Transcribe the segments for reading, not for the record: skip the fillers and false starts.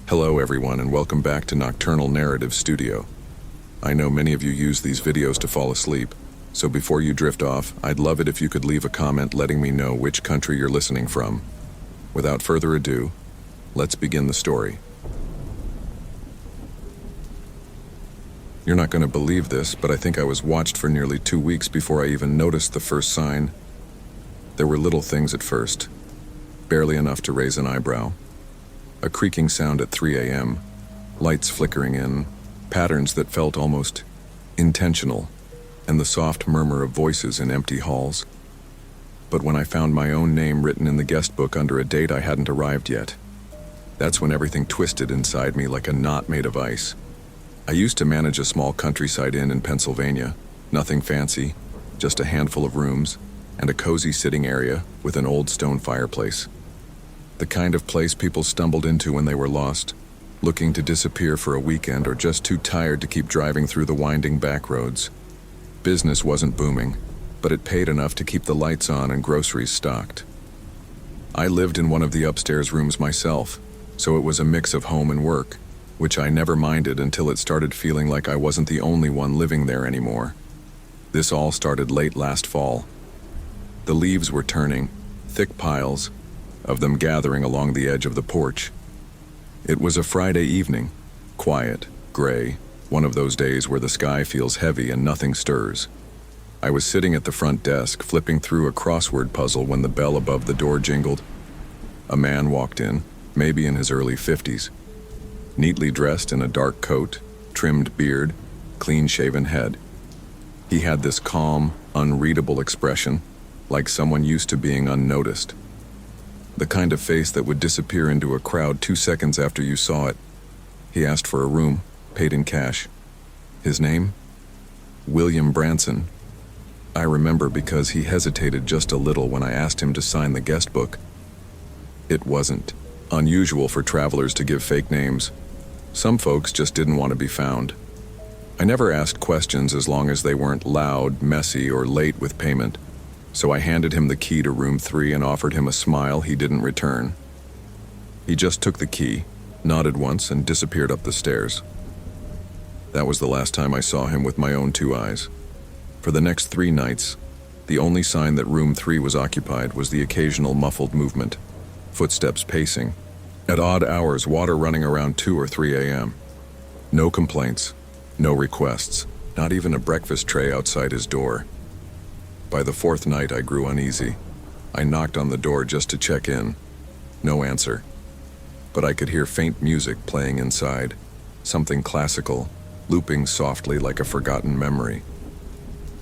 Hello everyone and welcome back to Nocturnal Narrative Studio. I know many of you use these videos to fall asleep, so before you drift off, I'd love it if you could leave a comment letting me know which country you're listening from. Without further ado, let's begin the story. You're not going to believe this, but I think I was watched for nearly 2 weeks before I even noticed the first sign. There were little things at first, barely enough to raise an eyebrow. A creaking sound at 3 a.m., lights flickering in, patterns that felt almost intentional, and the soft murmur of voices in empty halls. But when I found my own name written in the guest book under a date I hadn't arrived yet, that's when everything twisted inside me like a knot made of ice. I used to manage a small countryside inn in Pennsylvania, nothing fancy, just a handful of rooms and a cozy sitting area with an old stone fireplace. The kind of place people stumbled into when they were lost, looking to disappear for a weekend or just too tired to keep driving through the winding back roads. Business wasn't booming, but it paid enough to keep the lights on and groceries stocked. I lived in one of the upstairs rooms myself, so it was a mix of home and work, which I never minded until it started feeling like I wasn't the only one living there anymore. This all started late last fall. The leaves were turning, thick piles of them gathering along the edge of the porch. It was a Friday evening, quiet, gray, one of those days where the sky feels heavy and nothing stirs. I was sitting at the front desk, flipping through a crossword puzzle when the bell above the door jingled. A man walked in, maybe in his early 50s. Neatly dressed in a dark coat, trimmed beard, clean-shaven head. He had this calm, unreadable expression, like someone used to being unnoticed. The kind of face that would disappear into a crowd 2 seconds after you saw it. He asked for a room, paid in cash. His name? William Branson. I remember because he hesitated just a little when I asked him to sign the guest book. It wasn't unusual for travelers to give fake names. Some folks just didn't want to be found. I never asked questions as long as they weren't loud, messy, or late with payment, so I handed him the key to room 3 and offered him a smile he didn't return. He just took the key, nodded once, and disappeared up the stairs. That was the last time I saw him with my own 2 eyes. For the next 3 nights, the only sign that room 3 was occupied was the occasional muffled movement, footsteps pacing. At odd hours, water running around 2 or 3 a.m. No complaints, no requests, not even a breakfast tray outside his door. By the 4th night, I grew uneasy. I knocked on the door just to check in. No answer. But I could hear faint music playing inside, something classical, looping softly like a forgotten memory.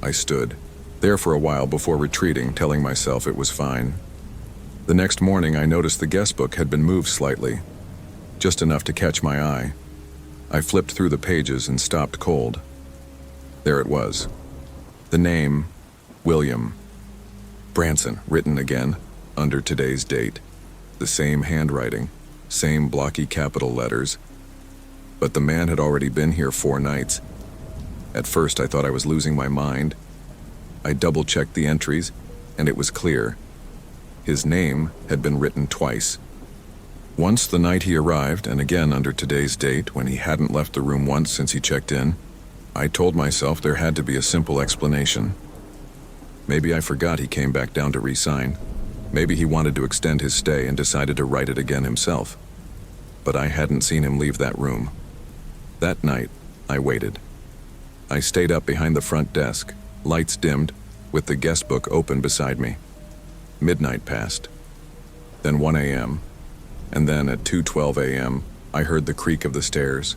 I stood there for a while before retreating, telling myself it was fine. The next morning, I noticed the guest book had been moved slightly, just enough to catch my eye. I flipped through the pages and stopped cold. There it was. The name, William Branson, written again, under today's date. The same handwriting, same blocky capital letters. But the man had already been here 4 nights. At first, I thought I was losing my mind. I double-checked the entries, and it was clear. His name had been written twice. Once the night he arrived, and again under today's date when he hadn't left the room once since he checked in. I told myself there had to be a simple explanation. Maybe I forgot he came back down to re-sign. Maybe he wanted to extend his stay and decided to write it again himself. But I hadn't seen him leave that room. That night, I waited. I stayed up behind the front desk, lights dimmed, with the guest book open beside me. Midnight passed, then 1 a.m., and then at 2:12 a.m., I heard the creak of the stairs.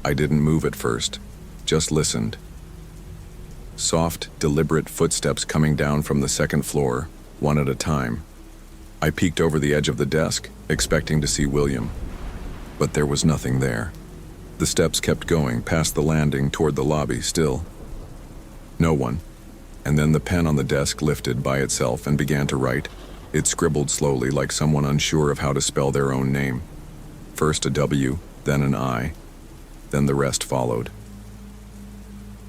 I didn't move at first, just listened. Soft, deliberate footsteps coming down from the 2nd floor, one at a time. I peeked over the edge of the desk, expecting to see William, but there was nothing there. The steps kept going past the landing toward the lobby still. No one. And then the pen on the desk lifted by itself and began to write. It scribbled slowly like someone unsure of how to spell their own name. First a W, then an I, then the rest followed.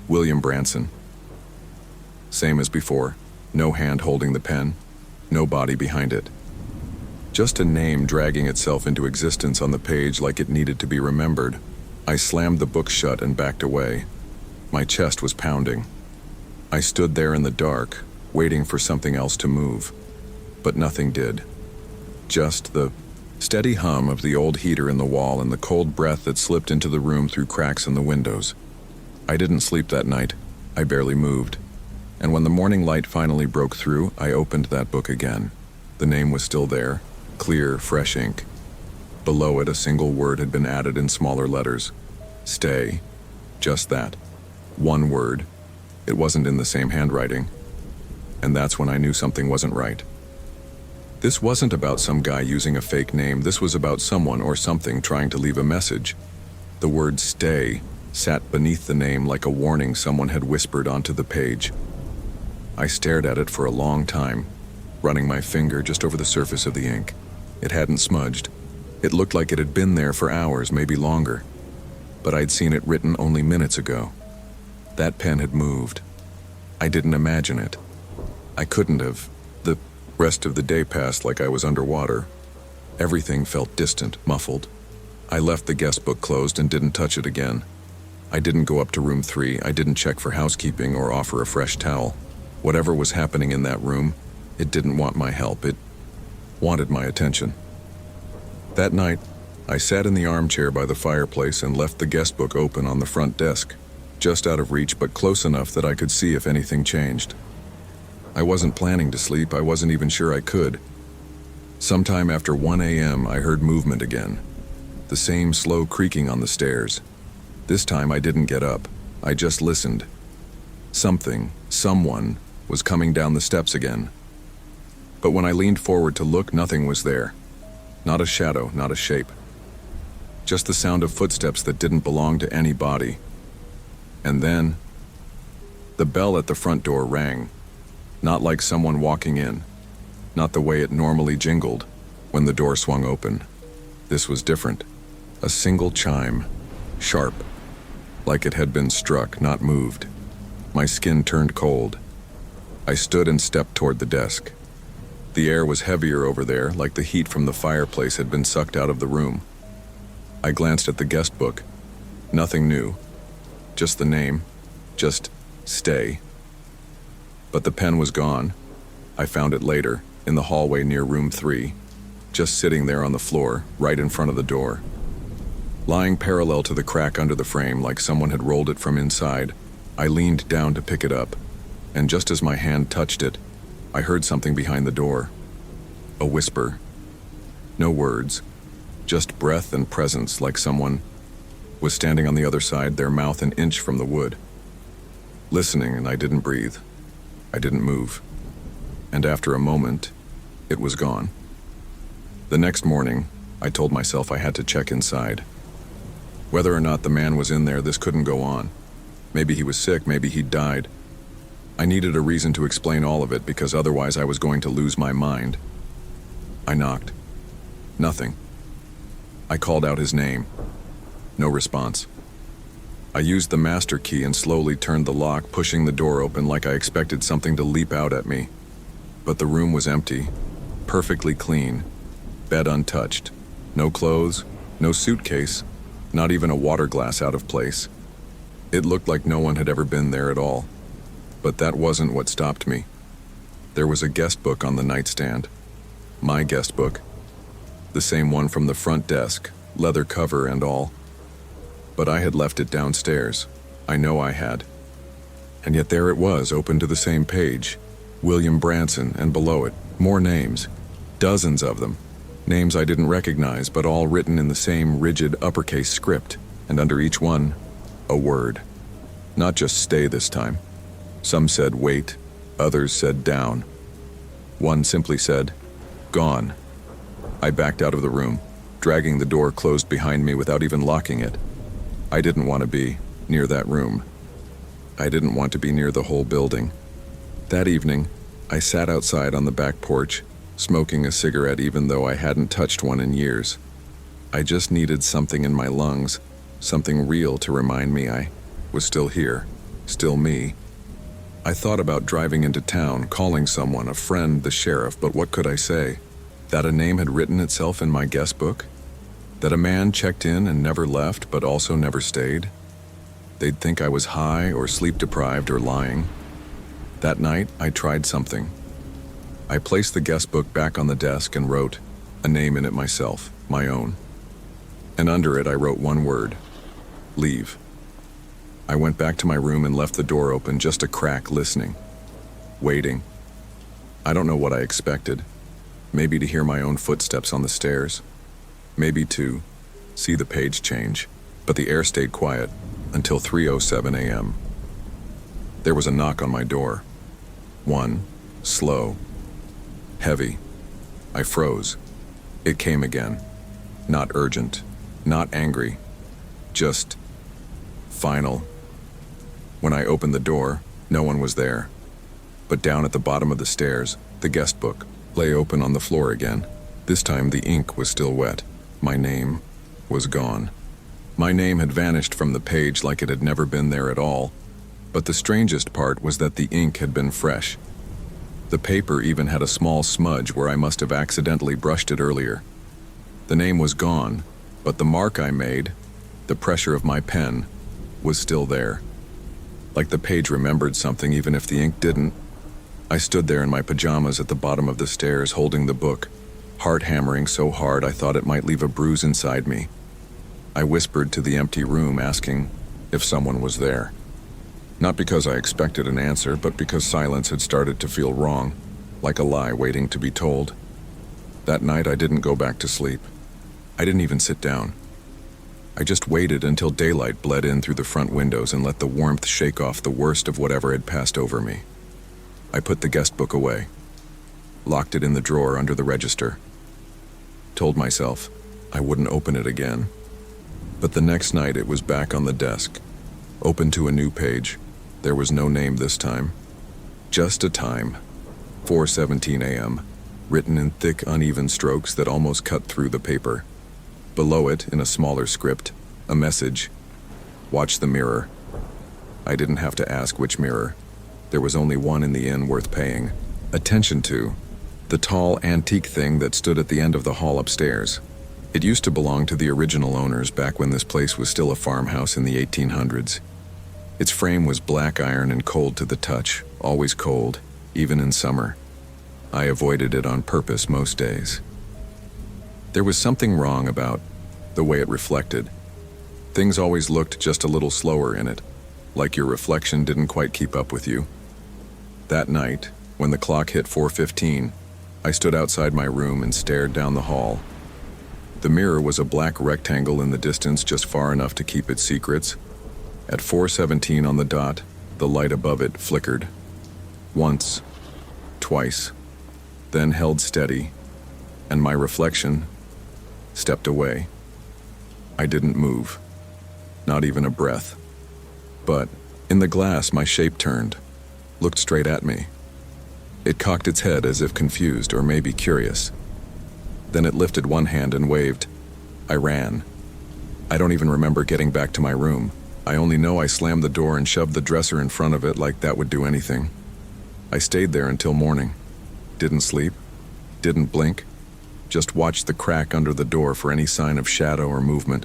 William Branson. Same as before, no hand holding the pen, no body behind it. Just a name dragging itself into existence on the page like it needed to be remembered. I slammed the book shut and backed away. My chest was pounding. I stood there in the dark, waiting for something else to move. But nothing did. Just the steady hum of the old heater in the wall and the cold breath that slipped into the room through cracks in the windows. I didn't sleep that night. I barely moved. And when the morning light finally broke through, I opened that book again. The name was still there, clear, fresh ink. Below it, a single word had been added in smaller letters. Stay. Just that. One word. It wasn't in the same handwriting. And that's when I knew something wasn't right. This wasn't about some guy using a fake name. This was about someone or something trying to leave a message. The word stay sat beneath the name like a warning someone had whispered onto the page. I stared at it for a long time, running my finger just over the surface of the ink. It hadn't smudged. It looked like it had been there for hours, maybe longer. But I'd seen it written only minutes ago. That pen had moved. I didn't imagine it. I couldn't have. The rest of the day passed like I was underwater. Everything felt distant, muffled. I left the guest book closed and didn't touch it again. I didn't go up to room 3. I didn't check for housekeeping or offer a fresh towel. Whatever was happening in that room, it didn't want my help. It wanted my attention. That night, I sat in the armchair by the fireplace and left the guest book open on the front desk, just out of reach but close enough that I could see if anything changed. I wasn't planning to sleep. I wasn't even sure I could. Sometime after 1 a.m., I heard movement again. The same slow creaking on the stairs. This time I didn't get up. I just listened. Someone was coming down the steps again. But when I leaned forward to look, nothing was there. Not a shadow, not a shape. Just the sound of footsteps that didn't belong to any body. And then, the bell at the front door rang. Not like someone walking in. Not the way it normally jingled when the door swung open. This was different. A single chime. Sharp. Like it had been struck, not moved. My skin turned cold. I stood and stepped toward the desk. The air was heavier over there, like the heat from the fireplace had been sucked out of the room. I glanced at the guest book. Nothing new. Just the name. Just stay. But the pen was gone. I found it later, in the hallway near room 3, just sitting there on the floor, right in front of the door. Lying parallel to the crack under the frame like someone had rolled it from inside, I leaned down to pick it up, and just as my hand touched it, I heard something behind the door. A whisper. No words, just breath and presence like someone was standing on the other side, their mouth an inch from the wood. Listening, and I didn't breathe. I didn't move. And after a moment, it was gone. The next morning, I told myself I had to check inside. Whether or not the man was in there, this couldn't go on. Maybe he was sick, maybe he'd died. I needed a reason to explain all of it because otherwise I was going to lose my mind. I knocked. Nothing. I called out his name. No response. I used the master key and slowly turned the lock, pushing the door open like I expected something to leap out at me. But the room was empty, perfectly clean, bed untouched. No clothes, no suitcase, not even a water glass out of place. It looked like no one had ever been there at all. But that wasn't what stopped me. There was a guest book on the nightstand. My guest book. The same one from the front desk, leather cover and all. But I had left it downstairs. I know I had. And yet there it was, open to the same page. William Branson, and below it, more names. Dozens of them. Names I didn't recognize, but all written in the same rigid uppercase script. And under each one, a word. Not just stay this time. Some said wait, others said down. One simply said, gone. I backed out of the room, dragging the door closed behind me without even locking it. I didn't want to be near that room. I didn't want to be near the whole building. That evening, I sat outside on the back porch, smoking a cigarette even though I hadn't touched one in years. I just needed something in my lungs, something real to remind me I was still here, still me. I thought about driving into town, calling someone, a friend, the sheriff, but what could I say? That a name had written itself in my guest book? That a man checked in and never left but also never stayed? They'd think I was high or sleep-deprived or lying. That night, I tried something. I placed the guest book back on the desk and wrote a name in it myself, my own. And under it, I wrote one word: leave. I went back to my room and left the door open, just a crack, listening, waiting. I don't know what I expected. Maybe to hear my own footsteps on the stairs. Maybe to see the page change. But the air stayed quiet until 3:07 a.m. There was a knock on my door. One, slow, heavy. I froze. It came again. Not urgent, not angry, just final. When I opened the door, no one was there. But down at the bottom of the stairs, the guest book lay open on the floor again. This time the ink was still wet. My name was gone. My name had vanished from the page like it had never been there at all. But the strangest part was that the ink had been fresh. The paper even had a small smudge where I must have accidentally brushed it earlier. The name was gone, but the mark I made, the pressure of my pen, was still there. Like the page remembered something even if the ink didn't. I stood there in my pajamas at the bottom of the stairs holding the book, heart hammering so hard I thought it might leave a bruise inside me. I whispered to the empty room, asking if someone was there. Not because I expected an answer, but because silence had started to feel wrong, like a lie waiting to be told. That night I didn't go back to sleep. I didn't even sit down. I just waited until daylight bled in through the front windows and let the warmth shake off the worst of whatever had passed over me. I put the guest book away, locked it in the drawer under the register, told myself I wouldn't open it again. But the next night it was back on the desk, open to a new page. There was no name this time, just a time, 4:17 a.m., written in thick, uneven strokes that almost cut through the paper. Below it, in a smaller script, a message: watch the mirror. I didn't have to ask which mirror. There was only one in the inn worth paying attention to, the tall, antique thing that stood at the end of the hall upstairs. It used to belong to the original owners back when this place was still a farmhouse in the 1800s. Its frame was black iron and cold to the touch, always cold, even in summer. I avoided it on purpose most days. There was something wrong about the way it reflected. Things always looked just a little slower in it, like your reflection didn't quite keep up with you. That night, when the clock hit 4:15, I stood outside my room and stared down the hall. The mirror was a black rectangle in the distance, just far enough to keep its secrets. At 4:17 on the dot, the light above it flickered. Once, twice, then held steady, and my reflection stepped away. I didn't move, not even a breath. But in the glass, my shape turned, looked straight at me. It cocked its head as if confused or maybe curious. Then it lifted one hand and waved. I ran. I don't even remember getting back to my room. I only know I slammed the door and shoved the dresser in front of it like that would do anything. I stayed there until morning. Didn't sleep, didn't blink, just watched the crack under the door for any sign of shadow or movement.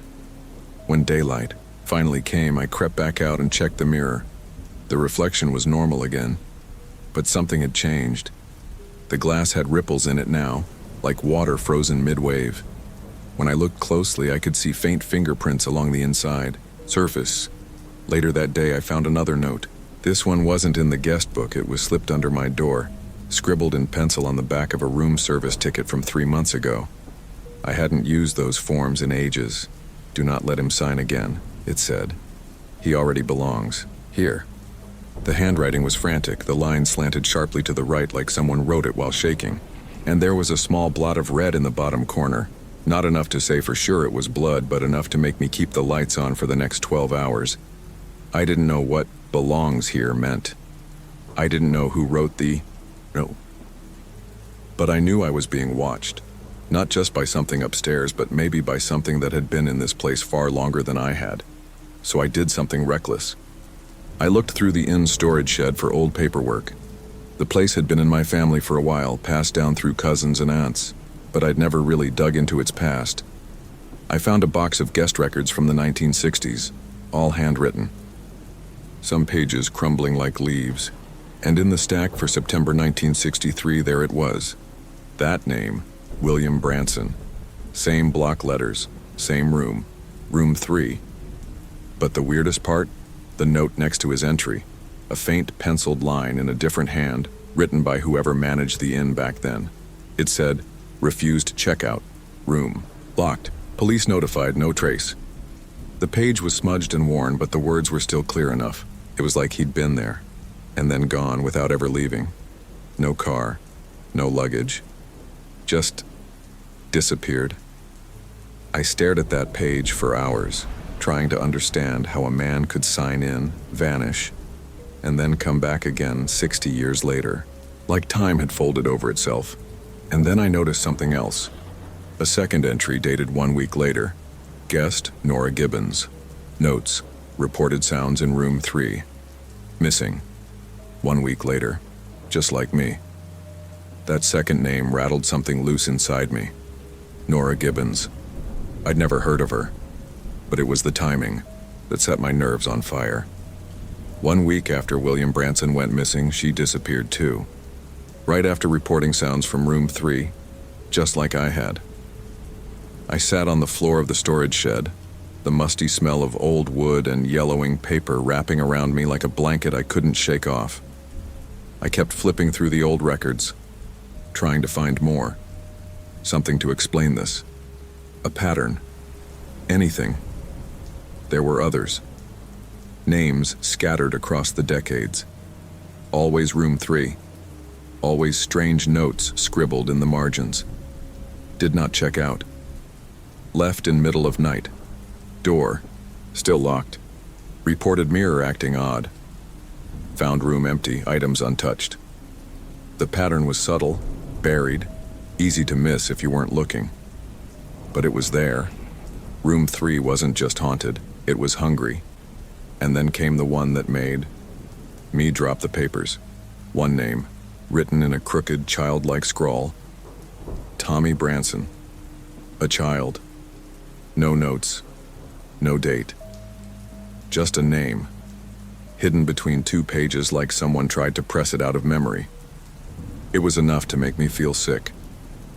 When daylight finally came, I crept back out and checked the mirror. The reflection was normal again, but something had changed. The glass had ripples in it now, like water frozen mid-wave. When I looked closely, I could see faint fingerprints along the inside surface. Later that day, I found another note. This one wasn't in the guest book. It was slipped under my door, scribbled in pencil on the back of a room service ticket from 3 months ago. I hadn't used those forms in ages. Do not let him sign again, it said. He already belongs here. The handwriting was frantic. The lines slanted sharply to the right like someone wrote it while shaking. And there was a small blot of red in the bottom corner. Not enough to say for sure it was blood, but enough to make me keep the lights on for the next 12 hours. I didn't know what belongs here meant. I didn't know who wrote the no. But I knew I was being watched. Not just by something upstairs, but maybe by something that had been in this place far longer than I had. So I did something reckless. I looked through the inn storage shed for old paperwork. The place had been in my family for a while, passed down through cousins and aunts. but I'd never really dug into its past. I found a box of guest records from the 1960s, all handwritten. Some pages crumbling like leaves, and in the stack for September 1963 there it was. That name, William Branson. Same block letters, same room, room 3. But the weirdest part? The note next to his entry. A faint penciled line in a different hand, written by whoever managed the inn back then. It said, "Refused checkout. Room. Locked. Police notified, no trace." The page was smudged and worn, but the words were still clear enough. It was like he'd been there, and then gone without ever leaving. No car, no luggage. Just disappeared. I stared at that page for hours, trying to understand how a man could sign in, vanish, and then come back again 60 years later, like time had folded over itself. And then I noticed something else. A second entry dated 1 week later. Guest, Nora Gibbons. Notes, reported sounds in room 3. Missing. 1 week later, just like me. That second name rattled something loose inside me. Nora Gibbons. I'd never heard of her, but it was the timing that set my nerves on fire. 1 week after William Branson went missing, she disappeared too. Right after reporting sounds from room 3, just like I had. I sat on the floor of the storage shed, the musty smell of old wood and yellowing paper wrapping around me like a blanket I couldn't shake off. I kept flipping through the old records, trying to find more. Something to explain this. A pattern. Anything. There were others. Names scattered across the decades. Always room 3. Always strange notes scribbled in the margins. Did not check out. Left in middle of night. Door, still locked. Reported mirror acting odd. Found room empty, items untouched. The pattern was subtle, buried, easy to miss if you weren't looking. But it was there. Room 3 wasn't just haunted, it was hungry. And then came the one that made me drop the papers. One name, written in a crooked, childlike scrawl. Tommy Branson. A child. No notes. No date. Just a name, hidden between 2 pages like someone tried to press it out of memory. It was enough to make me feel sick.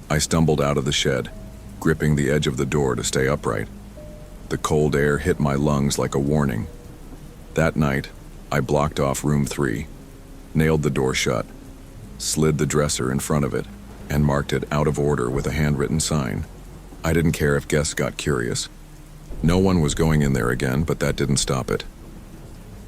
I stumbled out of the shed, gripping the edge of the door to stay upright. The cold air hit my lungs like a warning. That night, I blocked off room 3, nailed the door shut, slid the dresser in front of it, and marked it out of order with a handwritten sign. I didn't care if guests got curious. No one was going in there again, but that didn't stop it.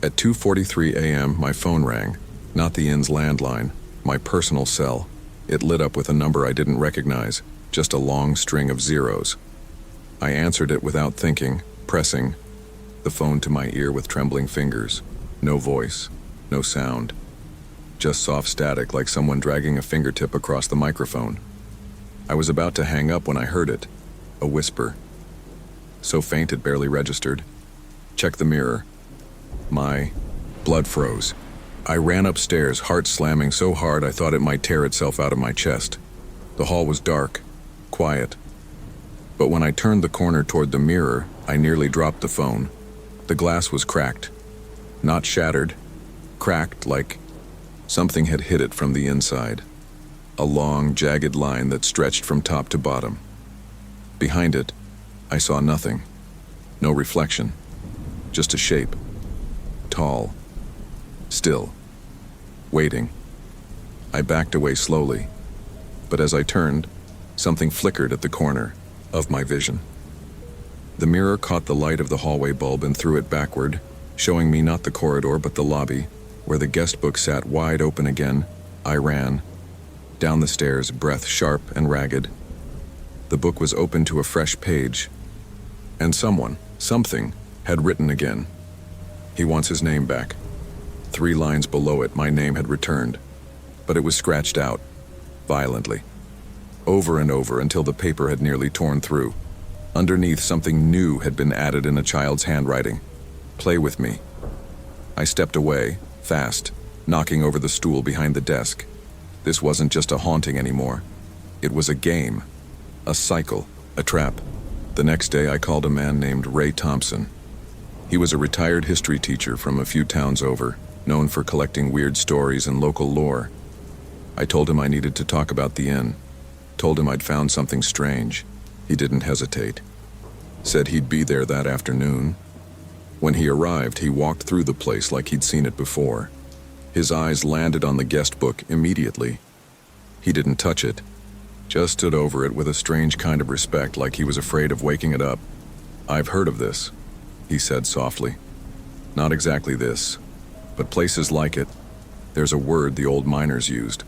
At 2:43 a.m., my phone rang, not the inn's landline, my personal cell. It lit up with a number I didn't recognize, just a long string of zeros. I answered it without thinking, pressing the phone to my ear with trembling fingers. No voice, no sound. Just soft static like someone dragging a fingertip across the microphone. I was about to hang up when I heard it, a whisper. So faint it barely registered. Check the mirror. My blood froze. I ran upstairs, heart slamming so hard I thought it might tear itself out of my chest. The hall was dark, quiet. But when I turned the corner toward the mirror, I nearly dropped the phone. The glass was cracked. Not shattered. Cracked like something had hit it from the inside. A long, jagged line that stretched from top to bottom. Behind it, I saw nothing. No reflection. Just a shape. Tall. Still. Waiting. I backed away slowly. But as I turned, something flickered at the corner of my vision. The mirror caught the light of the hallway bulb and threw it backward, showing me not the corridor but the lobby, where the guest book sat wide open again. I ran. Down the stairs, breath sharp and ragged. The book was open to a fresh page. And something, had written again. He wants his name back. 3 lines below it, my name had returned. But it was scratched out, violently. Over and over until the paper had nearly torn through. Underneath, something new had been added in a child's handwriting. Play with me. I stepped away, fast, knocking over the stool behind the desk. This wasn't just a haunting anymore. It was a game. A cycle, a trap. The next day I called a man named Ray Thompson. He was a retired history teacher from a few towns over, known for collecting weird stories and local lore. I told him I needed to talk about the inn. Told him I'd found something strange. He didn't hesitate. Said he'd be there that afternoon. When he arrived, he walked through the place like he'd seen it before. His eyes landed on the guest book immediately. He didn't touch it, just stood over it with a strange kind of respect, like he was afraid of waking it up. "I've heard of this," he said softly. "Not exactly this, but places like it. There's a word the old miners used.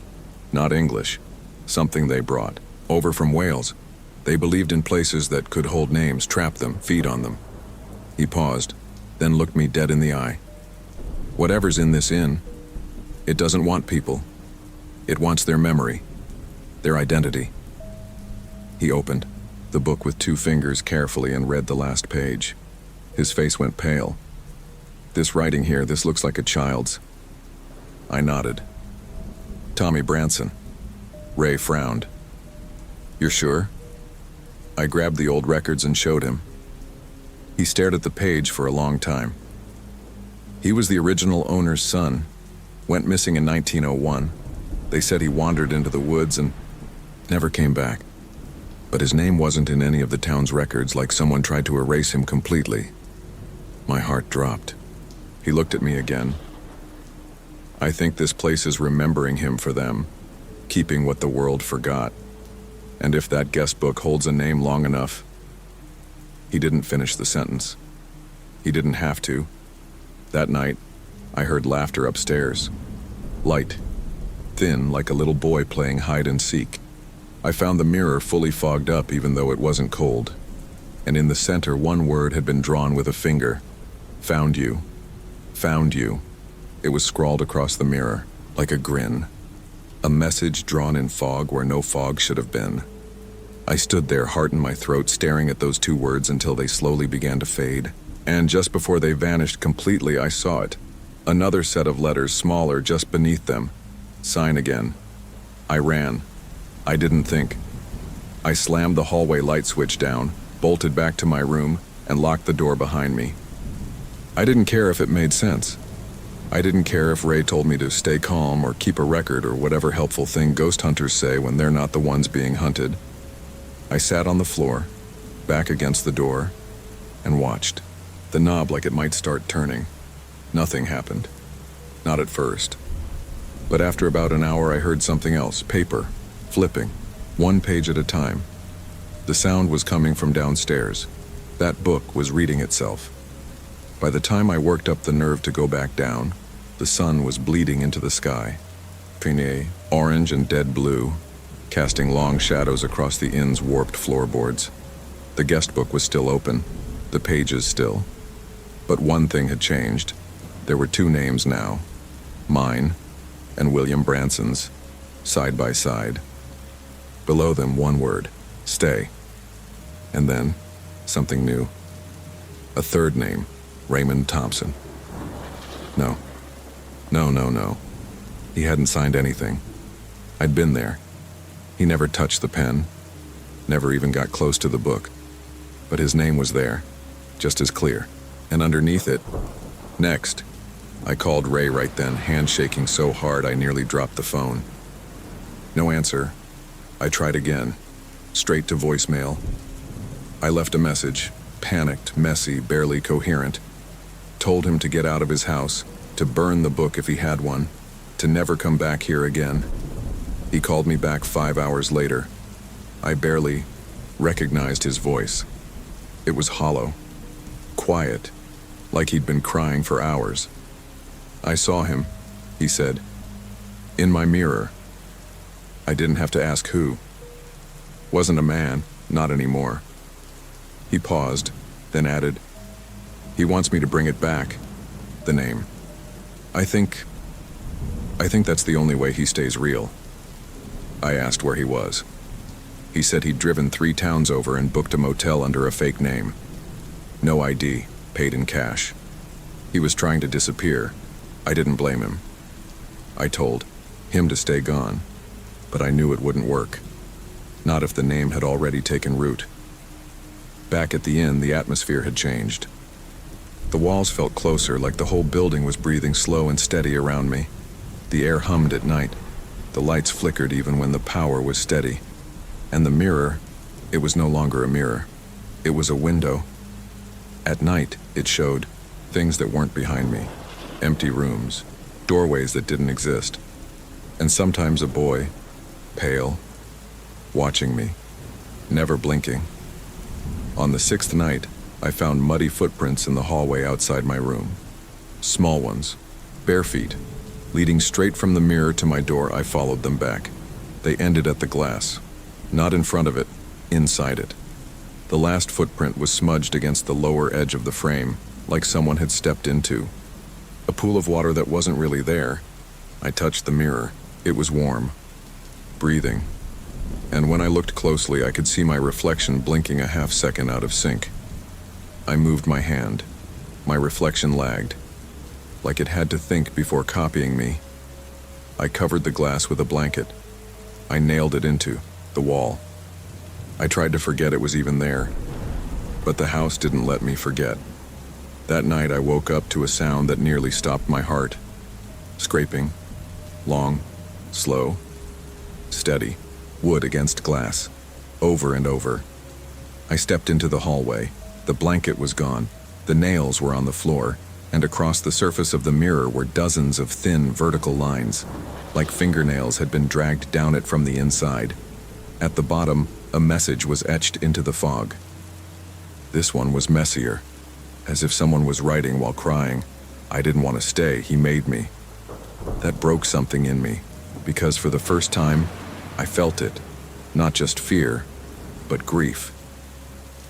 Not English. Something they brought over from Wales. They believed in places that could hold names, trap them, feed on them." He paused, then looked me dead in the eye. "Whatever's in this inn, it doesn't want people. It wants their memory, their identity." He opened the book with 2 fingers carefully and read the last page. His face went pale. "This writing here, this looks like a child's." I nodded. "Tommy Branson." Ray frowned. "You're sure?" I grabbed the old records and showed him. He stared at the page for a long time. "He was the original owner's son. Went missing in 1901. They said he wandered into the woods and never came back. But his name wasn't in any of the town's records, like someone tried to erase him completely." My heart dropped. He looked at me again. "I think this place is remembering him for them, keeping what the world forgot. And if that guest book holds a name long enough..." He didn't finish the sentence. He didn't have to. That night, I heard laughter upstairs. Light. Thin, like a little boy playing hide and seek. I found the mirror fully fogged up even though it wasn't cold. And in the center, one word had been drawn with a finger. "Found you. Found you." It was scrawled across the mirror, like a grin. A message drawn in fog where no fog should have been. I stood there, heart in my throat, staring at those 2 words until they slowly began to fade. And just before they vanished completely, I saw it. Another set of letters, smaller, just beneath them. Sign again. I ran. I didn't think. I slammed the hallway light switch down, bolted back to my room, and locked the door behind me. I didn't care if it made sense. I didn't care if Ray told me to stay calm or keep a record or whatever helpful thing ghost hunters say when they're not the ones being hunted. I sat on the floor, back against the door, and watched. The knob like it might start turning. Nothing happened. Not at first. But after about an hour I heard something else, paper, flipping, 1 page at a time. The sound was coming from downstairs. That book was reading itself. By the time I worked up the nerve to go back down, the sun was bleeding into the sky. Pinay, orange and dead blue, casting long shadows across the inn's warped floorboards. The guest book was still open, the pages still. But one thing had changed. There were 2 names now, mine and William Branson's, side by side. Below them, 1 word, stay. And then, something new. A 3rd name, Raymond Thompson. No. He hadn't signed anything. I'd been there. He never touched the pen, never even got close to the book. But his name was there, just as clear. And underneath it, next. I called Ray right then, hand shaking so hard I nearly dropped the phone. No answer. I tried again, straight to voicemail. I left a message, panicked, messy, barely coherent. Told him to get out of his house, to burn the book if he had one, to never come back here again. He called me back 5 hours later. I barely recognized his voice. It was hollow, quiet, like he'd been crying for hours. "I saw him," he said, "in my mirror." I didn't have to ask who. Wasn't a man, not anymore. He paused, then added, "He wants me to bring it back, the name. I think that's the only way he stays real." I asked where he was. He said he'd driven 3 towns over and booked a motel under a fake name. No ID, paid in cash. He was trying to disappear. I didn't blame him. I told him to stay gone, but I knew it wouldn't work. Not if the name had already taken root. Back at the inn, the atmosphere had changed. The walls felt closer, like the whole building was breathing slow and steady around me. The air hummed at night. The lights flickered even when the power was steady. And the mirror, it was no longer a mirror. It was a window. At night, it showed things that weren't behind me. Empty rooms, doorways that didn't exist. And sometimes a boy, pale, watching me, never blinking. On the 6th night, I found muddy footprints in the hallway outside my room. Small ones, bare feet. Leading straight from the mirror to my door, I followed them back. They ended at the glass. Not in front of it, inside it. The last footprint was smudged against the lower edge of the frame, like someone had stepped into a pool of water that wasn't really there. I touched the mirror. It was warm, breathing. And when I looked closely, I could see my reflection blinking a half second out of sync. I moved my hand. My reflection lagged, like it had to think before copying me. I covered the glass with a blanket. I nailed it into the wall. I tried to forget it was even there, but the house didn't let me forget. That night I woke up to a sound that nearly stopped my heart. Scraping. Long. Slow. Steady. Wood against glass. Over and over. I stepped into the hallway. The blanket was gone. The nails were on the floor, and across the surface of the mirror were dozens of thin vertical lines, like fingernails had been dragged down it from the inside. At the bottom, a message was etched into the fog. This one was messier, as if someone was writing while crying. I didn't want to stay, he made me. That broke something in me, because for the first time, I felt it. Not just fear, but grief.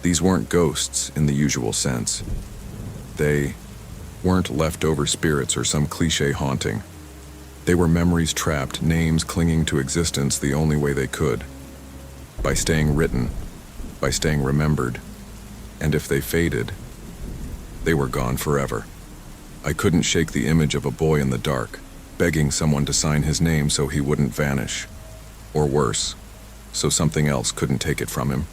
These weren't ghosts in the usual sense. They weren't leftover spirits or some cliché haunting. They were memories trapped, names clinging to existence the only way they could. By staying written, by staying remembered. And if they faded, they were gone forever. I couldn't shake the image of a boy in the dark, begging someone to sign his name so he wouldn't vanish. Or worse, so something else couldn't take it from him.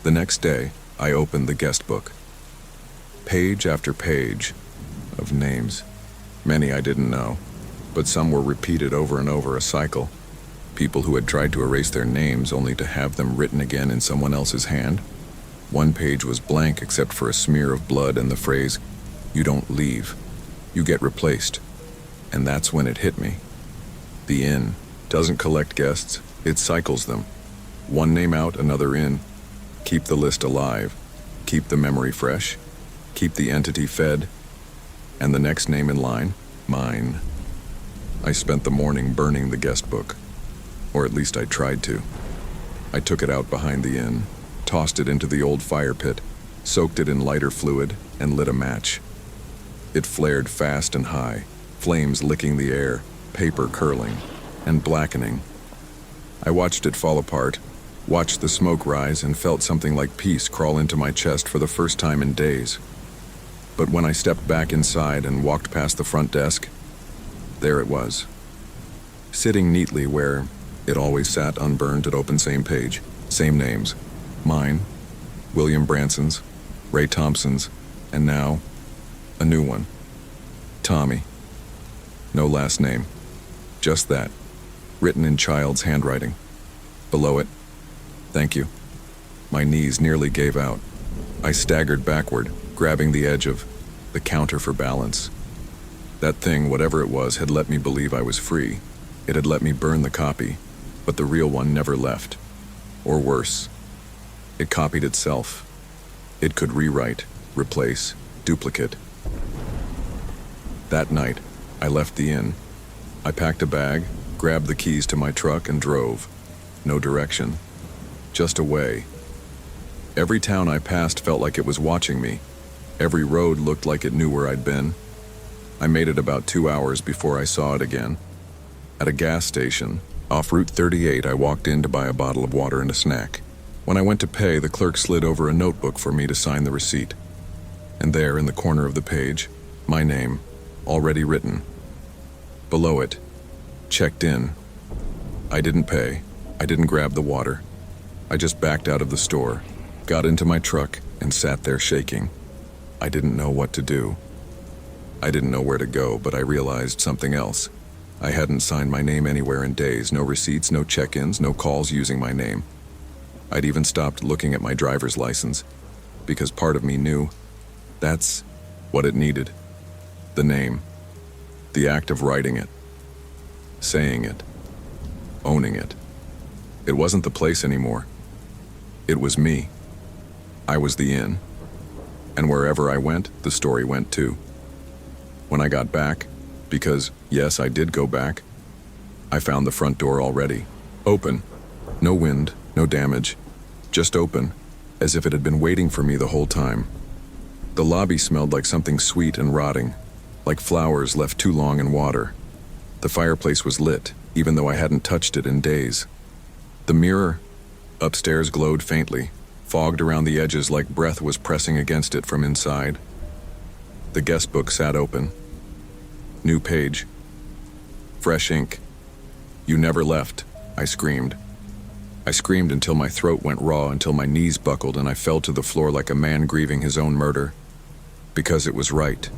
The next day, I opened the guest book. Page after page of names. Many I didn't know, but some were repeated over and over, a cycle. People who had tried to erase their names only to have them written again in someone else's hand. One page was blank except for a smear of blood and the phrase, "You don't leave. You get replaced." And that's when it hit me. The inn doesn't collect guests, it cycles them. One name out, another in. Keep the list alive. Keep the memory fresh. Keep the entity fed. And the next name in line, mine. I spent the morning burning the guest book. Or at least I tried to. I took it out behind the inn, tossed it into the old fire pit, soaked it in lighter fluid, and lit a match. It flared fast and high, flames licking the air, paper curling, and blackening. I watched it fall apart, watched the smoke rise, and felt something like peace crawl into my chest for the first time in days. But when I stepped back inside and walked past the front desk, there it was. Sitting neatly where it always sat, unburned at open, same page, same names. Mine, William Branson's, Ray Thompson's, and now, a new one. Tommy. No last name. Just that. Written in child's handwriting. Below it, "Thank you." My knees nearly gave out. I staggered backward, grabbing the edge of the counter for balance. That thing, whatever it was, had let me believe I was free. It had let me burn the copy, but the real one never left. Or worse, it copied itself. It could rewrite, replace, duplicate. That night, I left the inn. I packed a bag, grabbed the keys to my truck, and drove. No direction. Just away. Every town I passed felt like it was watching me. Every road looked like it knew where I'd been. I made it about 2 hours before I saw it again. At a gas station, off Route 38, I walked in to buy a bottle of water and a snack. When I went to pay, the clerk slid over a notebook for me to sign the receipt. And there, in the corner of the page, my name, already written. Below it, checked in. I didn't pay. I didn't grab the water. I just backed out of the store, got into my truck, and sat there shaking. I didn't know what to do. I didn't know where to go, but I realized something else. I hadn't signed my name anywhere in days, no receipts, no check-ins, no calls using my name. I'd even stopped looking at my driver's license, because part of me knew that's what it needed. The name. The act of writing it. Saying it. Owning it. It wasn't the place anymore. It was me. I was the inn. And wherever I went, the story went too. When I got back, because, yes, I did go back, I found the front door already. Open. No wind, no damage. Just open, as if it had been waiting for me the whole time. The lobby smelled like something sweet and rotting, like flowers left too long in water. The fireplace was lit, even though I hadn't touched it in days. The mirror upstairs glowed faintly, fogged around the edges like breath was pressing against it from inside. The guest book sat open. New page. Fresh ink. You never left, I screamed. I screamed until my throat went raw, until my knees buckled and I fell to the floor like a man grieving his own murder. Because it was right.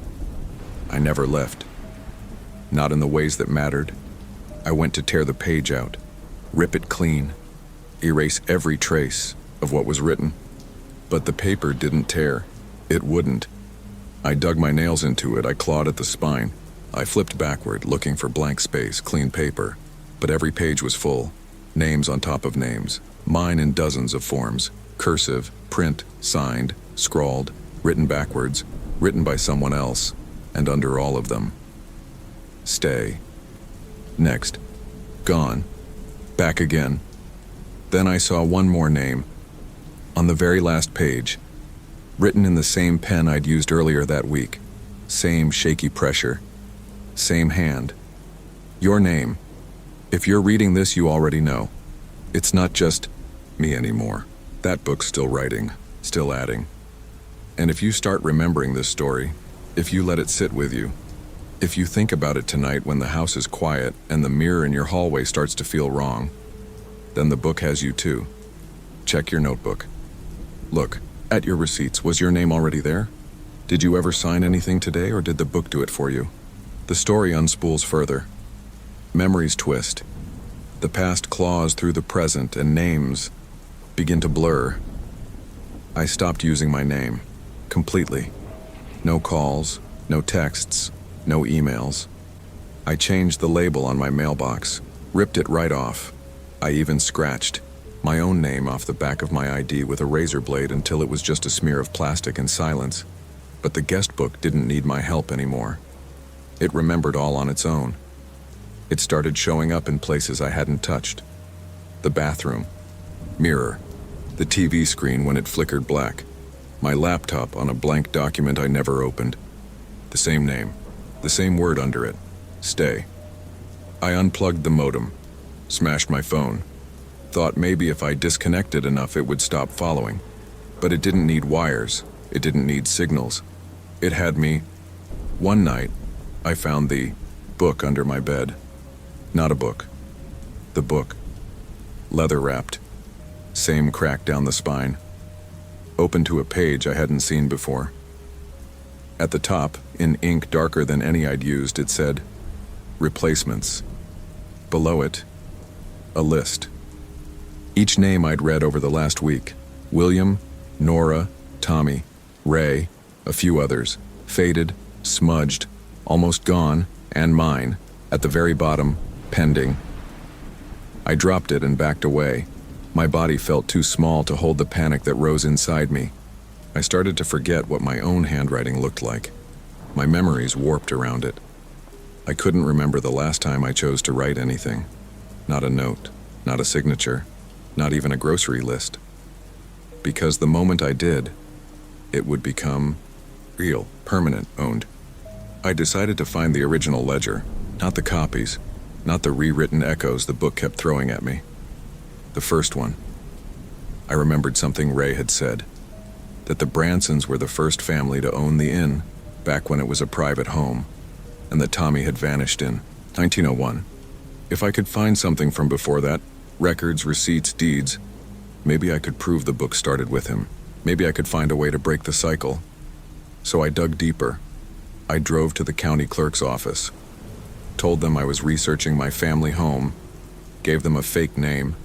I never left. Not in the ways that mattered. I went to tear the page out, rip it clean, erase every trace of what was written. But the paper didn't tear. It wouldn't. I dug my nails into it, I clawed at the spine. I flipped backward, looking for blank space, clean paper. But every page was full. Names on top of names. Mine in dozens of forms. Cursive, print, signed, scrawled, written backwards, written by someone else, and under all of them. Stay. Next. Gone. Back again. Then I saw one more name. On the very last page. Written in the same pen I'd used earlier that week. Same shaky pressure. Same hand. Your name. If you're reading this, you already know. It's not just me anymore. That book's still writing, still adding. And if you start remembering this story, if you let it sit with you, if you think about it tonight when the house is quiet and the mirror in your hallway starts to feel wrong, then the book has you too. Check your notebook. Look, at your receipts, was your name already there? Did you ever sign anything today, or did the book do it for you? The story unspools further. Memories twist. The past claws through the present, and names begin to blur. I stopped using my name. Completely. No calls, no texts, no emails. I changed the label on my mailbox, ripped it right off. I even scratched my own name off the back of my ID with a razor blade until it was just a smear of plastic and silence. But the guest book didn't need my help anymore. It remembered all on its own. It started showing up in places I hadn't touched. The bathroom, mirror, the TV screen when it flickered black, my laptop on a blank document I never opened. The same name, the same word under it, stay. I unplugged the modem, smashed my phone, thought maybe if I disconnected enough it would stop following. But it didn't need wires, it didn't need signals. It had me. One night, I found the book under my bed. Not a book. The book. Leather wrapped. Same crack down the spine. Open to a page I hadn't seen before. At the top, in ink darker than any I'd used, it said, Replacements. Below it, a list. Each name I'd read over the last week. William, Nora, Tommy, Ray, a few others. Faded, smudged, almost gone, and mine. At the very bottom, pending. I dropped it and backed away. My body felt too small to hold the panic that rose inside me. I started to forget what my own handwriting looked like. My memories warped around it. I couldn't remember the last time I chose to write anything. Not a note, not a signature, not even a grocery list. Because the moment I did, it would become real, permanent, owned. I decided to find the original ledger, not the copies, not the rewritten echoes the book kept throwing at me. The first one. I remembered something Ray had said, that the Bransons were the first family to own the inn, back when it was a private home, and that Tommy had vanished in 1901. If I could find something from before that, records, receipts, deeds, Maybe I could prove the book started with him. Maybe I could find a way to break the cycle. So I dug deeper. I drove to the county clerk's office, told them I was researching my family home, gave them a fake name,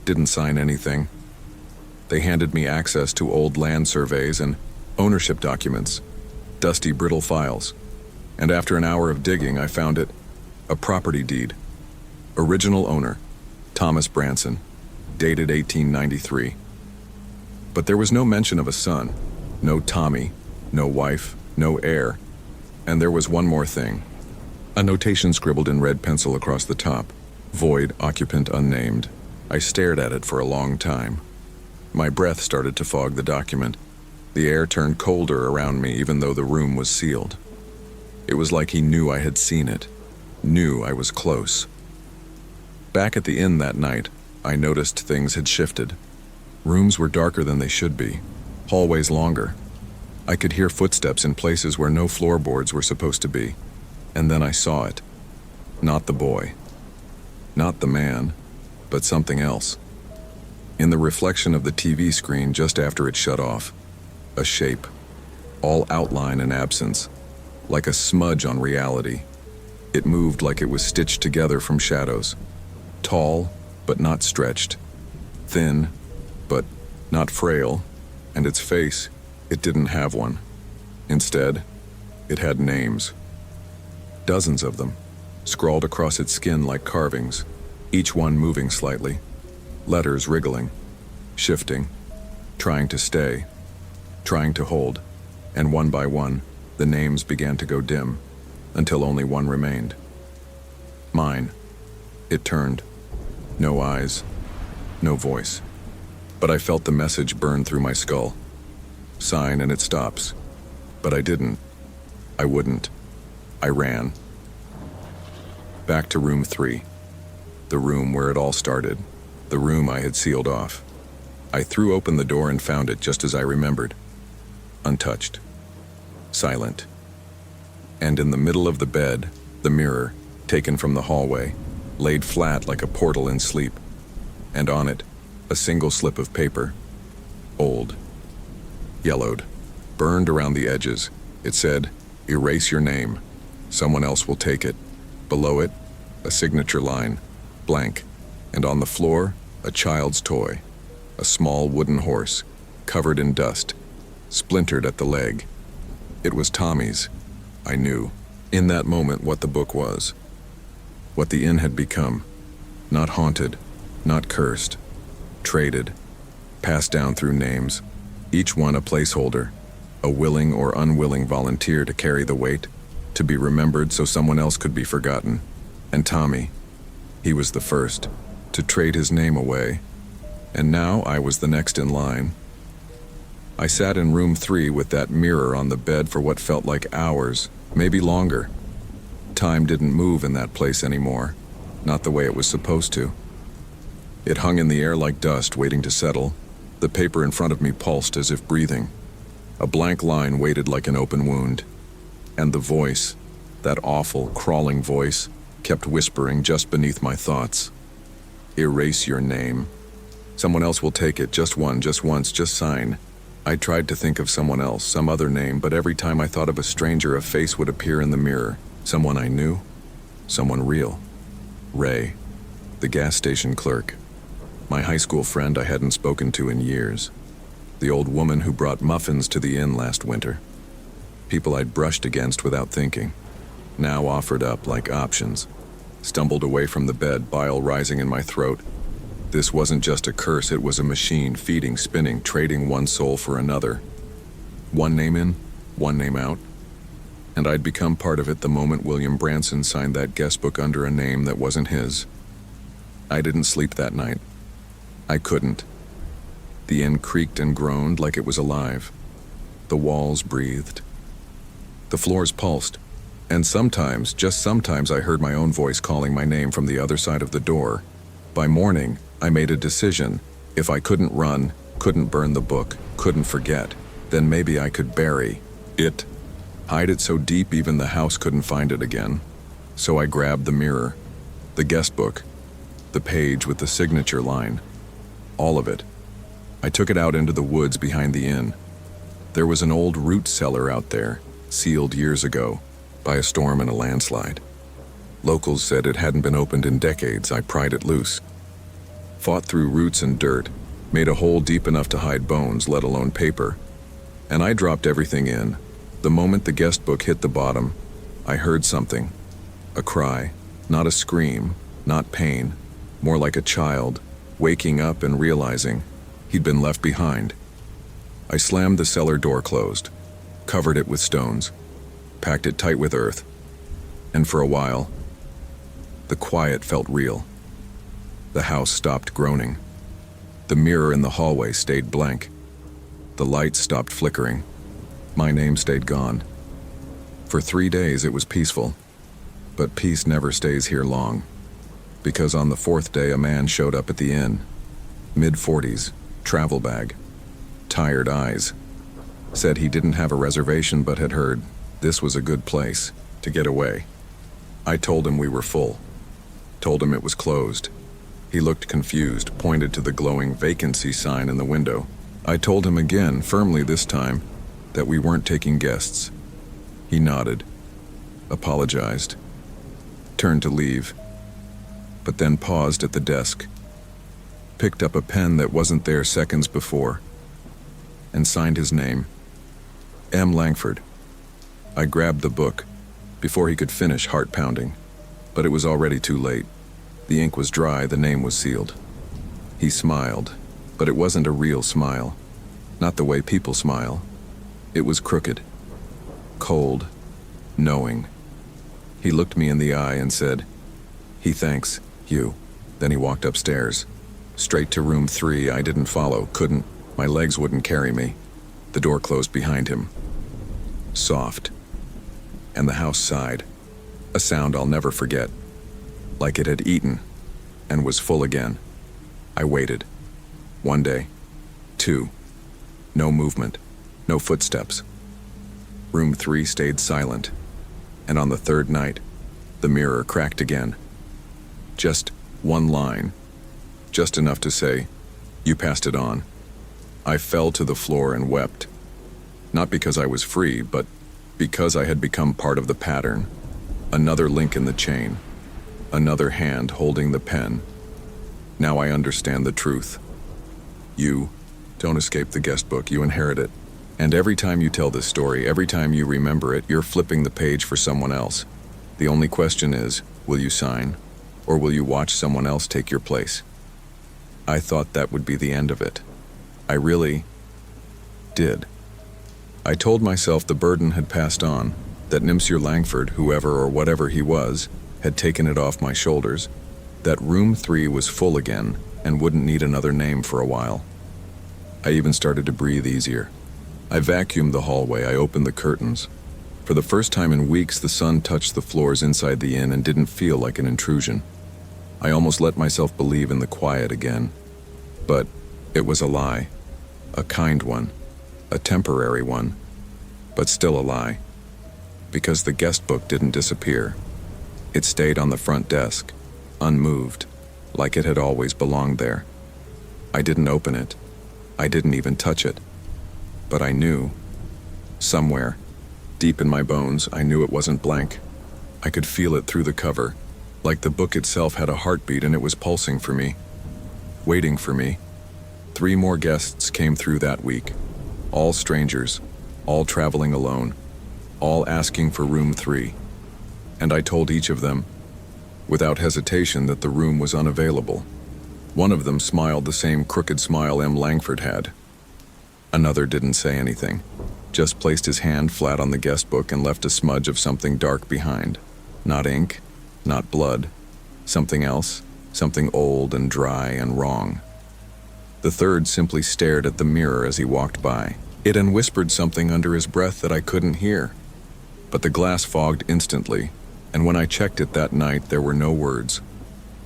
didn't sign anything. They handed me access to old land surveys and ownership documents, dusty, brittle files. And after an hour of digging, I found it, a property deed. Original owner, Thomas Branson, dated 1893. But there was no mention of a son, no Tommy, no wife, no heir. And there was one more thing. A notation scribbled in red pencil across the top, void, occupant unnamed. I stared at it for a long time. My breath started to fog the document. The air turned colder around me even though the room was sealed. It was like he knew I had seen it, knew I was close. Back at the inn that night, I noticed things had shifted. Rooms were darker than they should be, hallways longer. I could hear footsteps in places where no floorboards were supposed to be. And then I saw it. Not the boy. Not the man, but something else. In the reflection of the TV screen just after it shut off, a shape, all outline and absence, like a smudge on reality. It moved like it was stitched together from shadows. Tall, but not stretched. Thin, but not frail. And its face, it didn't have one. Instead, it had names. Dozens of them, scrawled across its skin like carvings, each one moving slightly. Letters wriggling, shifting, trying to stay, trying to hold. And one by one, the names began to go dim, until only one remained. Mine. It turned. No eyes, no voice. But I felt the message burn through my skull. Sign and it stops. But I didn't. I wouldn't. I ran. Back to room 3. The room where it all started. The room I had sealed off. I threw open the door and found it just as I remembered. Untouched. Silent. And in the middle of the bed, the mirror, taken from the hallway, laid flat like a portal in sleep. And on it, a single slip of paper. Old. Yellowed. Burned around the edges. It said, "Erase your name. Someone else will take it." Below it, a signature line, blank. And on the floor, a child's toy. A small wooden horse, covered in dust, splintered at the leg. It was Tommy's. I knew, in that moment, what the book was. What the inn had become. Not haunted, not cursed. Traded. Passed down through names. Each one a placeholder. A willing or unwilling volunteer to carry the weight. To be remembered so someone else could be forgotten. And Tommy, he was the first. To trade his name away. And now I was the next in line. I sat in room 3 with that mirror on the bed for what felt like hours, maybe longer. Time didn't move in that place anymore, not the way it was supposed to. It hung in the air like dust, waiting to settle. The paper in front of me pulsed as if breathing. A blank line waited like an open wound. And the voice, that awful, crawling voice, kept whispering just beneath my thoughts. "Erase your name. Someone else will take it, just one, just once, just sign." I tried to think of someone else, some other name, but every time I thought of a stranger, a face would appear in the mirror. Someone I knew, someone real. Ray, the gas station clerk. My high school friend I hadn't spoken to in years. The old woman who brought muffins to the inn last winter. People I'd brushed against without thinking, now offered up like options. Stumbled away from the bed, bile rising in my throat. This wasn't just a curse, it was a machine, feeding, spinning, trading one soul for another. One name in, one name out. And I'd become part of it the moment William Branson signed that guest book under a name that wasn't his. I didn't sleep that night. I couldn't. The inn creaked and groaned like it was alive. The walls breathed. The floors pulsed. And sometimes, just sometimes, I heard my own voice calling my name from the other side of the door. By morning, I made a decision. If I couldn't run, couldn't burn the book, couldn't forget, then maybe I could bury it. Hide it so deep even the house couldn't find it again. So I grabbed the mirror, the guest book, the page with the signature line. All of it, I took it out into the woods behind the inn. There was an old root cellar out there, sealed years ago, by a storm and a landslide. Locals said it hadn't been opened in decades. I pried it loose. Fought through roots and dirt, made a hole deep enough to hide bones, let alone paper. And I dropped everything in. The moment the guest book hit the bottom, I heard something. A cry, not a scream, not pain, more like a child, waking up and realizing he'd been left behind. I slammed the cellar door closed, covered it with stones, packed it tight with earth, and for a while, the quiet felt real. The house stopped groaning. The mirror in the hallway stayed blank. The lights stopped flickering. My name stayed gone. For 3 days it was peaceful, but peace never stays here long, because on the 4th day a man showed up at the inn, mid-40s, travel bag, tired eyes, said he didn't have a reservation but had heard this was a good place to get away. I told him we were full, told him it was closed. He looked confused, pointed to the glowing vacancy sign in the window. I told him again, firmly this time, that we weren't taking guests. He nodded, apologized, turned to leave, but then paused at the desk, picked up a pen that wasn't there seconds before, and signed his name, M. Langford. I grabbed the book before he could finish, heart pounding, but it was already too late. The ink was dry, the name was sealed. He smiled, but it wasn't a real smile, not the way people smile. It was crooked, cold, knowing. He looked me in the eye and said, "He thanks you." Then he walked upstairs, straight to room 3. I didn't follow, couldn't. My legs wouldn't carry me. The door closed behind him. Soft. And the house sighed. A sound I'll never forget. Like it had eaten and was full again. I waited. 1 day. 2. No movement. No footsteps. Room 3 stayed silent. And on the 3rd night, the mirror cracked again. Just one line. Just enough to say, "You passed it on." I fell to the floor and wept. Not because I was free, but because I had become part of the pattern. Another link in the chain. Another hand holding the pen. Now I understand the truth. You don't escape the guest book, you inherit it. And every time you tell this story, every time you remember it, you're flipping the page for someone else. The only question is, will you sign? Or will you watch someone else take your place? I thought that would be the end of it. I really did. I told myself the burden had passed on, that Monsieur Langford, whoever or whatever he was, had taken it off my shoulders, that room 3 was full again and wouldn't need another name for a while. I even started to breathe easier. I vacuumed the hallway, I opened the curtains. For the first time in weeks, the sun touched the floors inside the inn and didn't feel like an intrusion. I almost let myself believe in the quiet again. But it was a lie. A kind one. A temporary one. But still a lie. Because the guest book didn't disappear. It stayed on the front desk, unmoved, like it had always belonged there. I didn't open it. I didn't even touch it. But I knew. Somewhere, deep in my bones, I knew it wasn't blank. I could feel it through the cover, like the book itself had a heartbeat and it was pulsing for me, waiting for me. 3 more guests came through that week, all strangers, all traveling alone, all asking for room 3. And I told each of them, without hesitation, that the room was unavailable. One of them smiled the same crooked smile M. Langford had. Another didn't say anything, just placed his hand flat on the guest book and left a smudge of something dark behind. Not ink, not blood, something else, something old and dry and wrong. The third simply stared at the mirror as he walked by. It and whispered something under his breath that I couldn't hear. But the glass fogged instantly, and when I checked it that night, there were no words.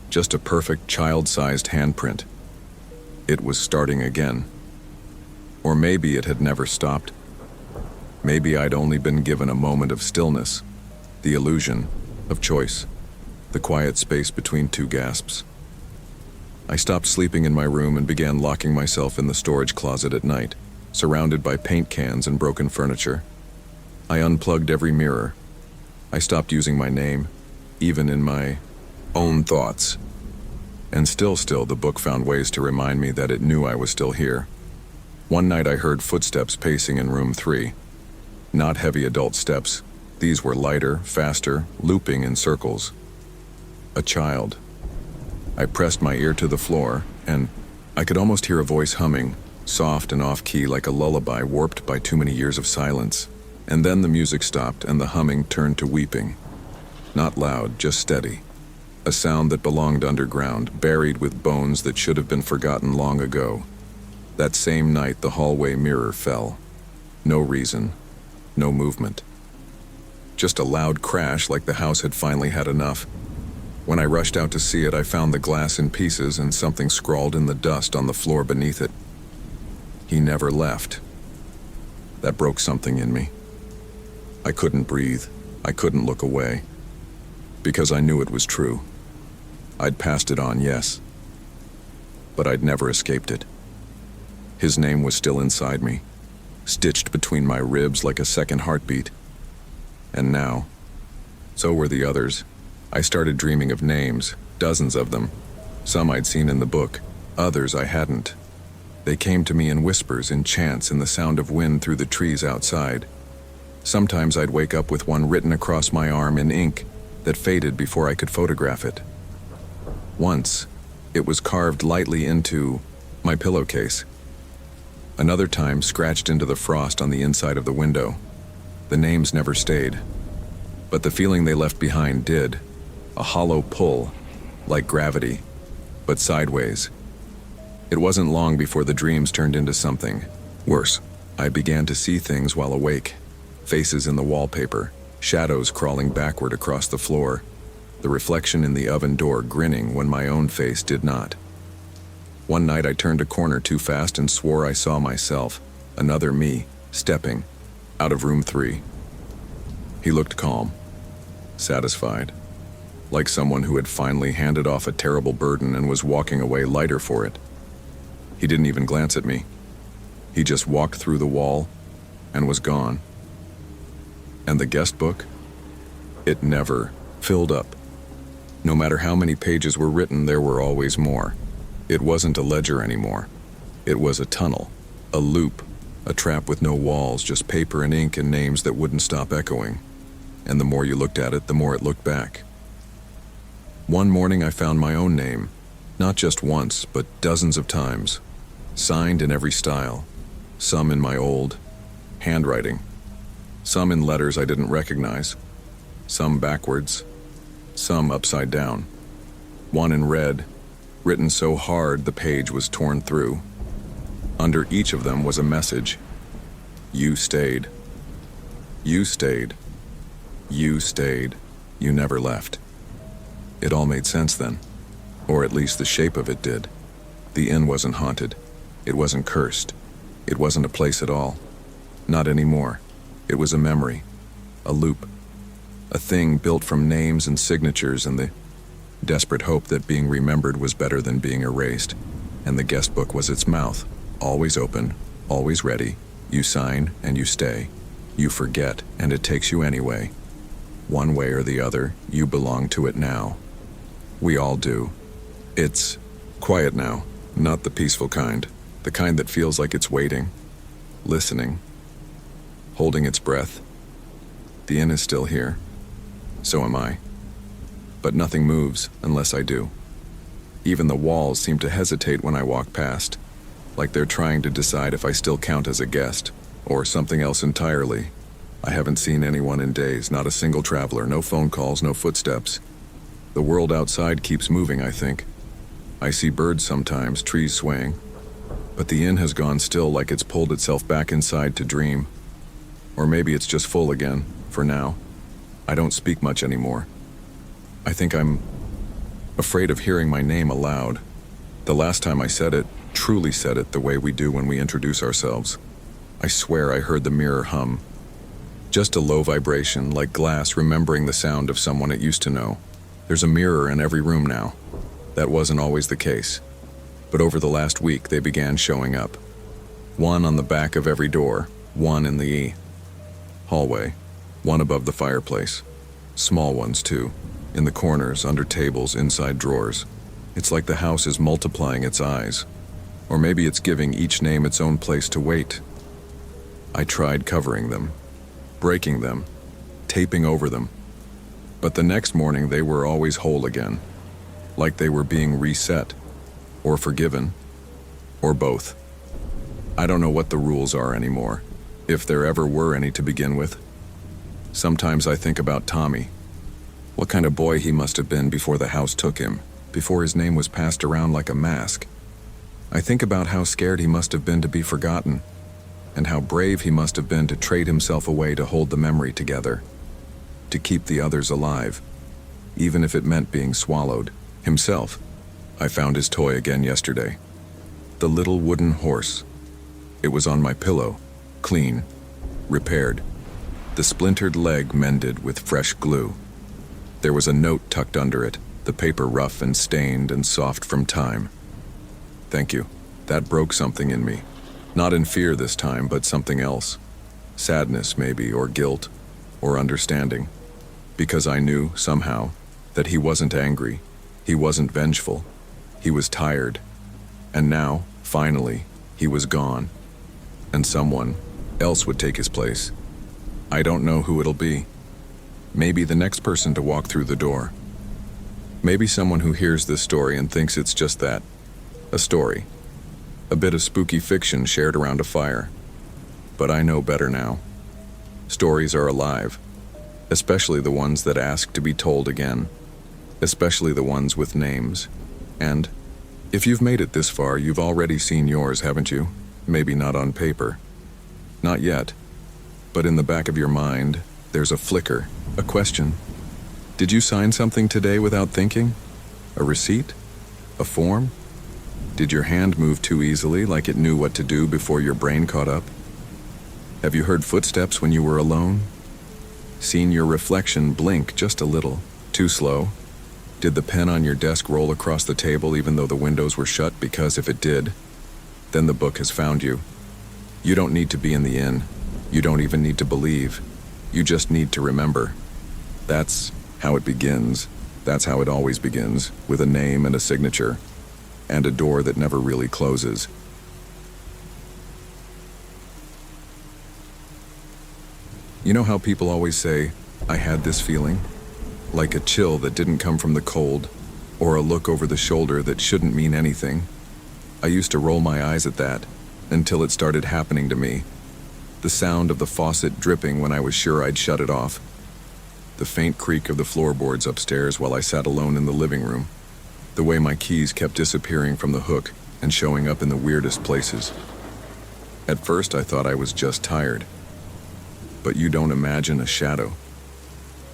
Just a perfect child-sized handprint. It was starting again. Or maybe it had never stopped. Maybe I'd only been given a moment of stillness, the illusion of choice, the quiet space between 2 gasps. I stopped sleeping in my room and began locking myself in the storage closet at night, surrounded by paint cans and broken furniture. I unplugged every mirror. I stopped using my name, even in my own thoughts. And still, the book found ways to remind me that it knew I was still here. One night I heard footsteps pacing in room 3. Not heavy adult steps. These were lighter, faster, looping in circles. A child. I pressed my ear to the floor, and I could almost hear a voice humming, soft and off-key like a lullaby warped by too many years of silence. And then the music stopped and the humming turned to weeping. Not loud, just steady. A sound that belonged underground, buried with bones that should have been forgotten long ago. That same night, the hallway mirror fell. No reason, no movement. Just a loud crash like the house had finally had enough. When I rushed out to see it, I found the glass in pieces and something scrawled in the dust on the floor beneath it. He never left. That broke something in me. I couldn't breathe. I couldn't look away. Because I knew it was true. I'd passed it on, yes. But I'd never escaped it. His name was still inside me, stitched between my ribs like a second heartbeat. And now, so were the others. I started dreaming of names, dozens of them. Some I'd seen in the book, others I hadn't. They came to me in whispers, in chants, in the sound of wind through the trees outside. Sometimes I'd wake up with one written across my arm in ink that faded before I could photograph it. Once, it was carved lightly into my pillowcase. Another time, scratched into the frost on the inside of the window. The names never stayed, but the feeling they left behind did. A hollow pull, like gravity, but sideways. It wasn't long before the dreams turned into something worse. I began to see things while awake. Faces in the wallpaper, shadows crawling backward across the floor, the reflection in the oven door grinning when my own face did not. One night I turned a corner too fast and swore I saw myself, another me, stepping out of room 3. He looked calm, satisfied, like someone who had finally handed off a terrible burden and was walking away lighter for it. He didn't even glance at me. He just walked through the wall and was gone. And the guest book? It never filled up. No matter how many pages were written, there were always more. It wasn't a ledger anymore. It was a tunnel, a loop, a trap with no walls, just paper and ink and names that wouldn't stop echoing. And the more you looked at it, the more it looked back. One morning I found my own name, not just once, but dozens of times, signed in every style, some in my old handwriting, some in letters I didn't recognize, some backwards, some upside down, one in red, written so hard the page was torn through. Under each of them was a message. You stayed. You stayed. You stayed. You never left. It all made sense then, or at least the shape of it did. The inn wasn't haunted. It wasn't cursed. It wasn't a place at all. Not anymore. It was a memory, a loop, a thing built from names and signatures and the desperate hope that being remembered was better than being erased. And the guest book was its mouth, always open, always ready. You sign and you stay. You forget and it takes you anyway. One way or the other, you belong to it now. We all do. It's quiet now, not the peaceful kind, the kind that feels like it's waiting, listening, holding its breath. The inn is still here. So am I. But nothing moves unless I do. Even the walls seem to hesitate when I walk past, like they're trying to decide if I still count as a guest, or something else entirely. I haven't seen anyone in days, not a single traveler, no phone calls, no footsteps. The world outside keeps moving, I think. I see birds sometimes, trees swaying. But the inn has gone still, like it's pulled itself back inside to dream. Or maybe it's just full again, for now. I don't speak much anymore. I think I'm afraid of hearing my name aloud. The last time I said it, truly said it the way we do when we introduce ourselves. I swear I heard the mirror hum. Just a low vibration, like glass remembering the sound of someone it used to know. There's a mirror in every room now. That wasn't always the case. But over the last week, they began showing up. One on the back of every door, one in the hallway, one above the fireplace. Small ones, too, in the corners, under tables, inside drawers. It's like the house is multiplying its eyes. Or maybe it's giving each name its own place to wait. I tried covering them, breaking them, taping over them. But the next morning they were always whole again, like they were being reset, or forgiven, or both. I don't know what the rules are anymore, if there ever were any to begin with. Sometimes I think about Tommy. What kind of boy he must have been before the house took him, before his name was passed around like a mask. I think about how scared he must have been to be forgotten, and how brave he must have been to trade himself away to hold the memory together, to keep the others alive, even if it meant being swallowed. Himself. I found his toy again yesterday. The little wooden horse. It was on my pillow, clean, repaired, the splintered leg mended with fresh glue. There was a note tucked under it, the paper rough and stained and soft from time. Thank you. That broke something in me. Not in fear this time, but something else. Sadness, maybe, or guilt, or understanding. Because I knew, somehow, that he wasn't angry, he wasn't vengeful, he was tired. And now, finally, he was gone. And someone else would take his place. I don't know who it'll be. Maybe the next person to walk through the door. Maybe someone who hears this story and thinks it's just that. A story. A bit of spooky fiction shared around a fire. But I know better now. Stories are alive, especially the ones that ask to be told again, especially the ones with names. And if you've made it this far, you've already seen yours, haven't you? Maybe not on paper. Not yet. But in the back of your mind, there's a flicker, a question. Did you sign something today without thinking? A receipt? A form? Did your hand move too easily, like it knew what to do before your brain caught up? Have you heard footsteps when you were alone? Seen your reflection blink just a little, too slow? Did the pen on your desk roll across the table even though the windows were shut? Because if it did, then the book has found you. You don't need to be in the inn. You don't even need to believe. You just need to remember. That's how it begins. That's how it always begins, with a name and a signature, and a door that never really closes. You know how people always say, I had this feeling? Like a chill that didn't come from the cold, or a look over the shoulder that shouldn't mean anything. I used to roll my eyes at that, until it started happening to me. The sound of the faucet dripping when I was sure I'd shut it off. The faint creak of the floorboards upstairs while I sat alone in the living room. The way my keys kept disappearing from the hook and showing up in the weirdest places. At first I thought I was just tired. But you don't imagine a shadow.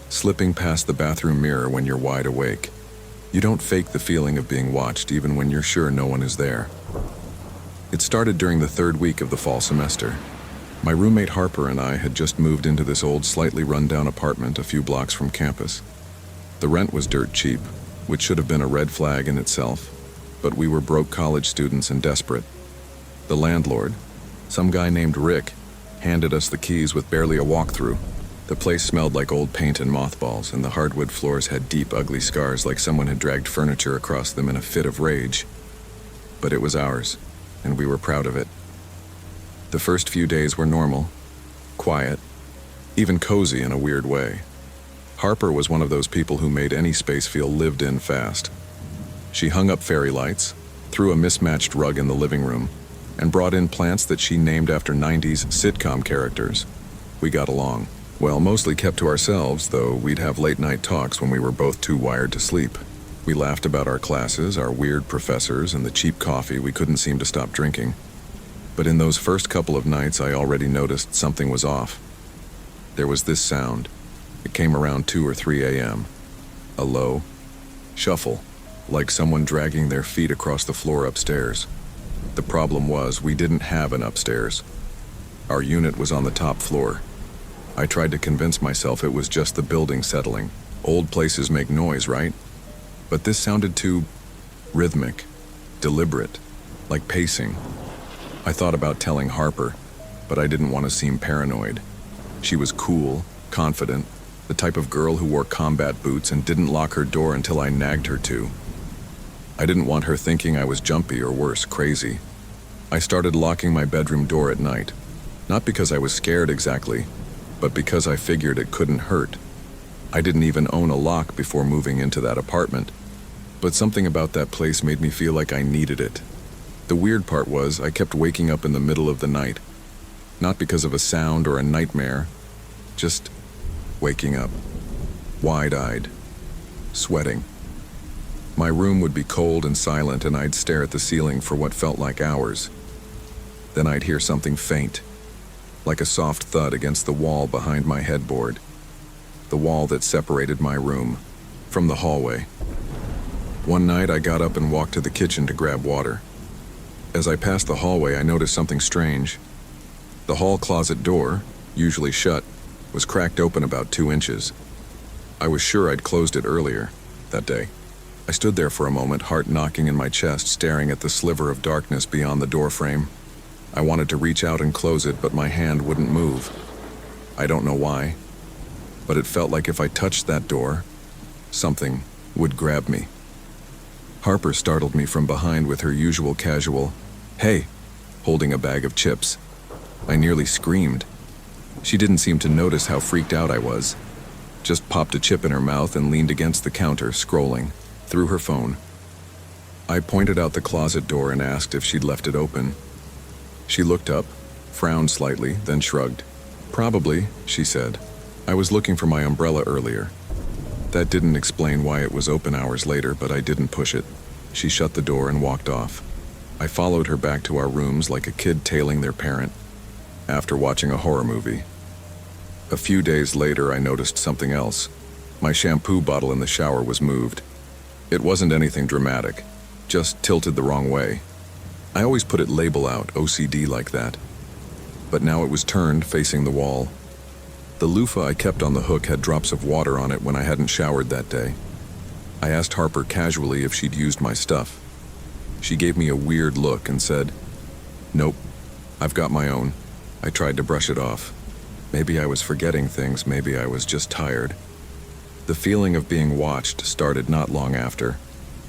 Slipping past the bathroom mirror when you're wide awake. You don't fake the feeling of being watched even when you're sure no one is there. It started during the third week of the fall semester. My roommate Harper and I had just moved into this old, slightly run-down apartment a few blocks from campus. The rent was dirt cheap, which should have been a red flag in itself, but we were broke college students and desperate. The landlord, some guy named Rick, handed us the keys with barely a walkthrough. The place smelled like old paint and mothballs, and the hardwood floors had deep, ugly scars like someone had dragged furniture across them in a fit of rage. But it was ours, and we were proud of it. The first few days were normal, quiet, even cozy in a weird way. Harper was one of those people who made any space feel lived in fast. She hung up fairy lights, threw a mismatched rug in the living room, and brought in plants that she named after 90s sitcom characters. We got along. Well, mostly kept to ourselves, though we'd have late-night talks when we were both too wired to sleep. We laughed about our classes, our weird professors, and the cheap coffee we couldn't seem to stop drinking. But in those first couple of nights, I already noticed something was off. There was this sound. It came around 2 or 3 a.m. A low shuffle, like someone dragging their feet across the floor upstairs. The problem was we didn't have an upstairs. Our unit was on the top floor. I tried to convince myself it was just the building settling. Old places make noise, right? But this sounded too rhythmic, deliberate, like pacing. I thought about telling Harper, but I didn't want to seem paranoid. She was cool, confident, the type of girl who wore combat boots and didn't lock her door until I nagged her to. I didn't want her thinking I was jumpy or worse, crazy. I started locking my bedroom door at night, not because I was scared exactly, but because I figured it couldn't hurt. I didn't even own a lock before moving into that apartment, but something about that place made me feel like I needed it. The weird part was I kept waking up in the middle of the night, not because of a sound or a nightmare, just waking up, wide-eyed, sweating. My room would be cold and silent, and I'd stare at the ceiling for what felt like hours. Then I'd hear something faint, like a soft thud against the wall behind my headboard, the wall that separated my room from the hallway. One night I got up and walked to the kitchen to grab water. As I passed the hallway, I noticed something strange. The hall closet door, usually shut, was cracked open about 2 inches. I was sure I'd closed it earlier that day. I stood there for a moment, heart knocking in my chest, staring at the sliver of darkness beyond the doorframe. I wanted to reach out and close it, but my hand wouldn't move. I don't know why, but it felt like if I touched that door, something would grab me. Harper startled me from behind with her usual casual, "Hey," holding a bag of chips. I nearly screamed. She didn't seem to notice how freaked out I was, just popped a chip in her mouth and leaned against the counter, scrolling through her phone. I pointed out the closet door and asked if she'd left it open. She looked up, frowned slightly, then shrugged. "Probably," she said. "I was looking for my umbrella earlier." That didn't explain why it was open hours later, but I didn't push it. She shut the door and walked off. I followed her back to our rooms like a kid tailing their parent after watching a horror movie. A few days later, I noticed something else. My shampoo bottle in the shower was moved. It wasn't anything dramatic, just tilted the wrong way. I always put it label out, OCD like that. But now it was turned, facing the wall. The loofah I kept on the hook had drops of water on it when I hadn't showered that day. I asked Harper casually if she'd used my stuff. She gave me a weird look and said, "Nope, I've got my own." I tried to brush it off. Maybe I was forgetting things, maybe I was just tired. The feeling of being watched started not long after.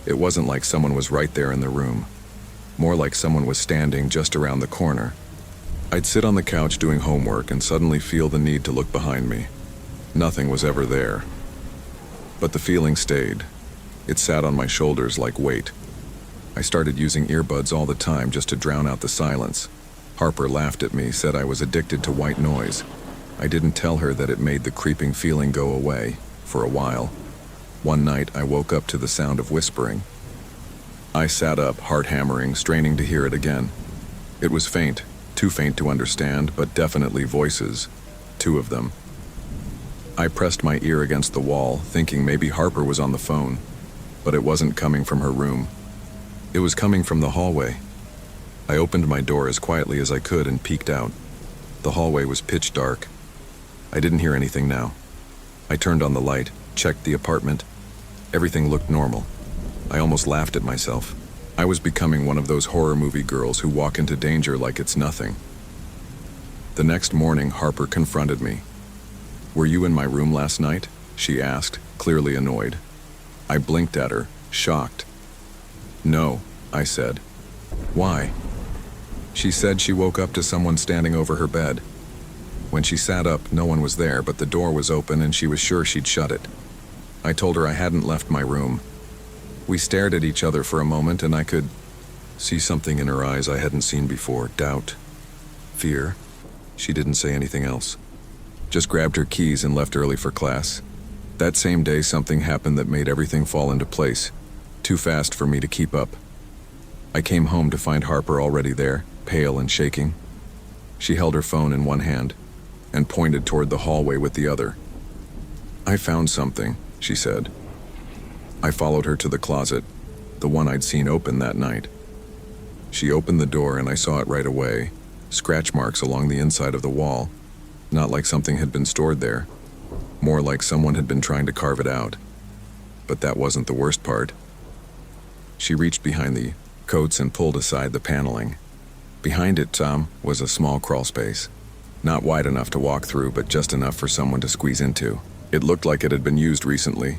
It wasn't like someone was right there in the room, more like someone was standing just around the corner. I'd sit on the couch doing homework and suddenly feel the need to look behind me. Nothing was ever there. But the feeling stayed. It sat on my shoulders like weight. I started using earbuds all the time just to drown out the silence. Harper laughed at me, said I was addicted to white noise. I didn't tell her that it made the creeping feeling go away, for a while. One night, I woke up to the sound of whispering. I sat up, heart hammering, straining to hear it again. It was faint. Too faint to understand, but definitely voices. 2 of them. I pressed my ear against the wall, thinking maybe Harper was on the phone, but it wasn't coming from her room. It was coming from the hallway. I opened my door as quietly as I could and peeked out. The hallway was pitch dark. I didn't hear anything now. I turned on the light, checked the apartment. Everything looked normal. I almost laughed at myself. I was becoming one of those horror movie girls who walk into danger like it's nothing. The next morning, Harper confronted me. "Were you in my room last night?" she asked, clearly annoyed. I blinked at her, shocked. "No," I said. "Why?" She said she woke up to someone standing over her bed. When she sat up, no one was there, but the door was open and she was sure she'd shut it. I told her I hadn't left my room. We stared at each other for a moment, and I could see something in her eyes I hadn't seen before. Doubt. Fear. She didn't say anything else. Just grabbed her keys and left early for class. That same day, something happened that made everything fall into place. Too fast for me to keep up. I came home to find Harper already there, pale and shaking. She held her phone in one hand and pointed toward the hallway with the other. "I found something," she said. I followed her to the closet, the one I'd seen open that night. She opened the door and I saw it right away, scratch marks along the inside of the wall, not like something had been stored there, more like someone had been trying to carve it out. But that wasn't the worst part. She reached behind the coats and pulled aside the paneling. Behind it, was a small crawl space. Not wide enough to walk through, but just enough for someone to squeeze into. It looked like it had been used recently.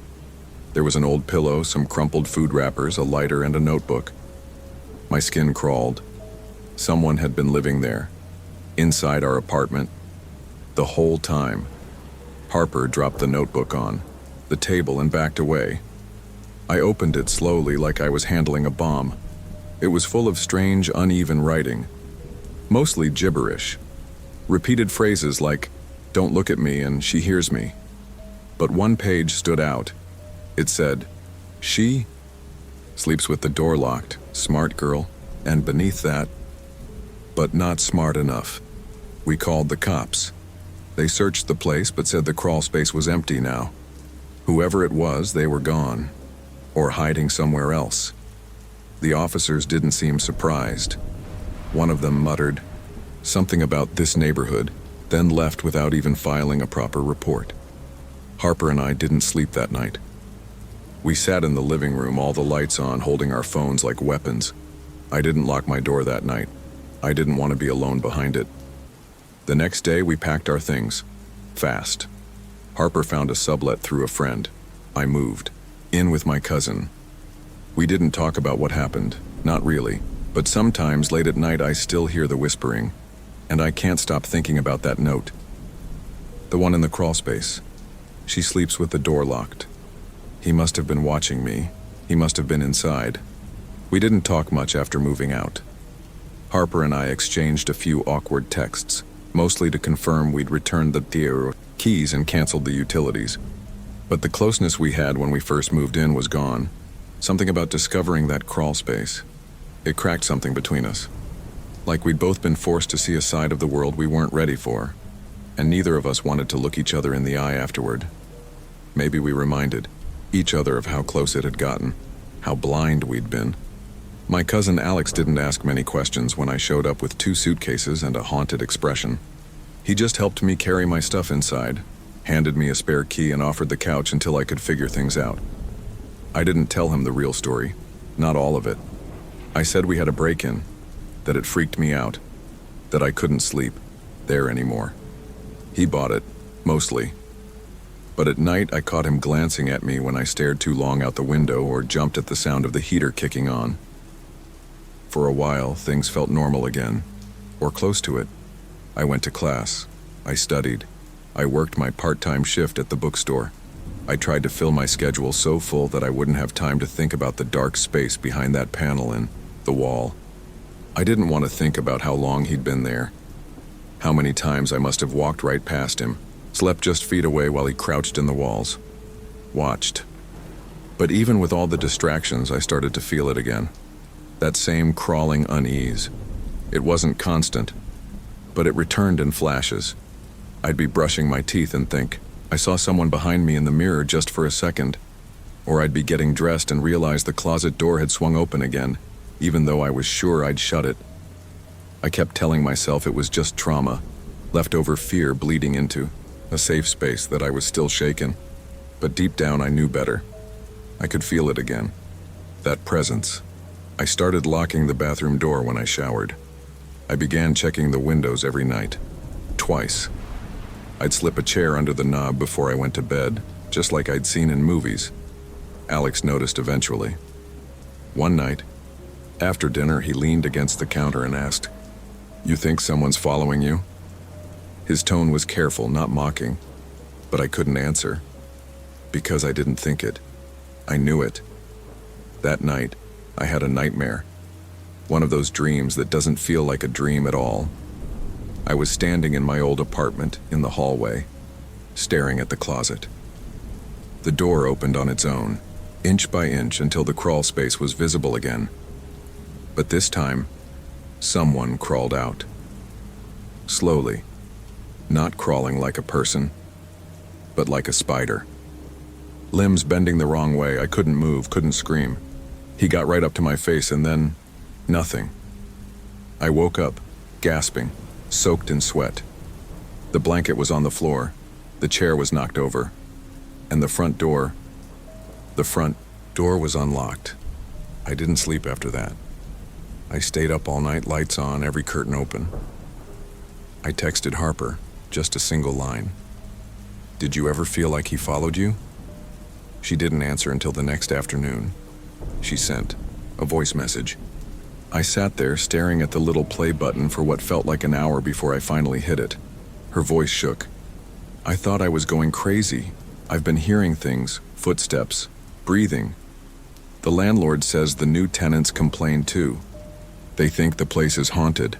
There was an old pillow, some crumpled food wrappers, a lighter, and a notebook. My skin crawled. Someone had been living there, inside our apartment, the whole time. Harper dropped the notebook on the table and backed away. I opened it slowly, like I was handling a bomb. It was full of strange, uneven writing, mostly gibberish. Repeated phrases like, "Don't look at me," and "She hears me." But one page stood out. It said, "She sleeps with the door locked, smart girl," and beneath that, "But not smart enough." We called the cops. They searched the place but said the crawl space was empty now. Whoever it was, they were gone, or hiding somewhere else. The officers didn't seem surprised. One of them muttered something about this neighborhood, then left without even filing a proper report. Harper and I didn't sleep that night. We sat in the living room, all the lights on, holding our phones like weapons. I didn't lock my door that night. I didn't want to be alone behind it. The next day, we packed our things. Fast. Harper found a sublet through a friend. I moved. In with my cousin. We didn't talk about what happened. Not really. But sometimes late at night I still hear the whispering. And I can't stop thinking about that note. The one in the crawl space. She sleeps with the door locked. He must have been watching me. He must have been inside. We didn't talk much after moving out. Harper and I exchanged a few awkward texts, mostly to confirm we'd returned the keys and canceled the utilities. But the closeness we had when we first moved in was gone. Something about discovering that crawl space. It cracked something between us. Like we'd both been forced to see a side of the world we weren't ready for, and neither of us wanted to look each other in the eye afterward. Maybe we reminded each other of how close it had gotten, how blind we'd been. My cousin Alex didn't ask many questions when I showed up with 2 suitcases and a haunted expression. He just helped me carry my stuff inside, handed me a spare key, and offered the couch until I could figure things out. I didn't tell him the real story, not all of it. I said we had a break-in, that it freaked me out, that I couldn't sleep there anymore. He bought it, mostly. But at night I caught him glancing at me when I stared too long out the window or jumped at the sound of the heater kicking on. For a while, things felt normal again, or close to it. I went to class. I studied. I worked my part-time shift at the bookstore. I tried to fill my schedule so full that I wouldn't have time to think about the dark space behind that panel in the wall. I didn't want to think about how long he'd been there. How many times I must have walked right past him, slept just feet away while he crouched in the walls. Watched. But even with all the distractions, I started to feel it again. That same crawling unease. It wasn't constant, but it returned in flashes. I'd be brushing my teeth and think, I saw someone behind me in the mirror just for a second. Or I'd be getting dressed and realize the closet door had swung open again, even though I was sure I'd shut it. I kept telling myself it was just trauma, leftover fear bleeding into a safe space that I was still shaken. But deep down I knew better. I could feel it again. That presence. I started locking the bathroom door when I showered. I began checking the windows every night. Twice. I'd slip a chair under the knob before I went to bed, just like I'd seen in movies. Alex noticed eventually. One night, after dinner, he leaned against the counter and asked, "You think someone's following you?" His tone was careful, not mocking, but I couldn't answer. Because I didn't think it. I knew it. That night, I had a nightmare. One of those dreams that doesn't feel like a dream at all. I was standing in my old apartment in the hallway, staring at the closet. The door opened on its own, inch by inch, until the crawl space was visible again. But this time, someone crawled out. Slowly, not crawling like a person, but like a spider. Limbs bending the wrong way, I couldn't move, couldn't scream. He got right up to my face and then, nothing. I woke up, gasping, soaked in sweat. The blanket was on the floor, the chair was knocked over, and the front door was unlocked. I didn't sleep after that. I stayed up all night, lights on, every curtain open. I texted Harper, just a single line. "Did you ever feel like he followed you?" She didn't answer until the next afternoon. She sent a voice message. I sat there staring at the little play button for what felt like an hour before I finally hit it. Her voice shook. I thought I was going crazy. I've been hearing things, footsteps, breathing. The landlord says the new tenants complain too. They think the place is haunted,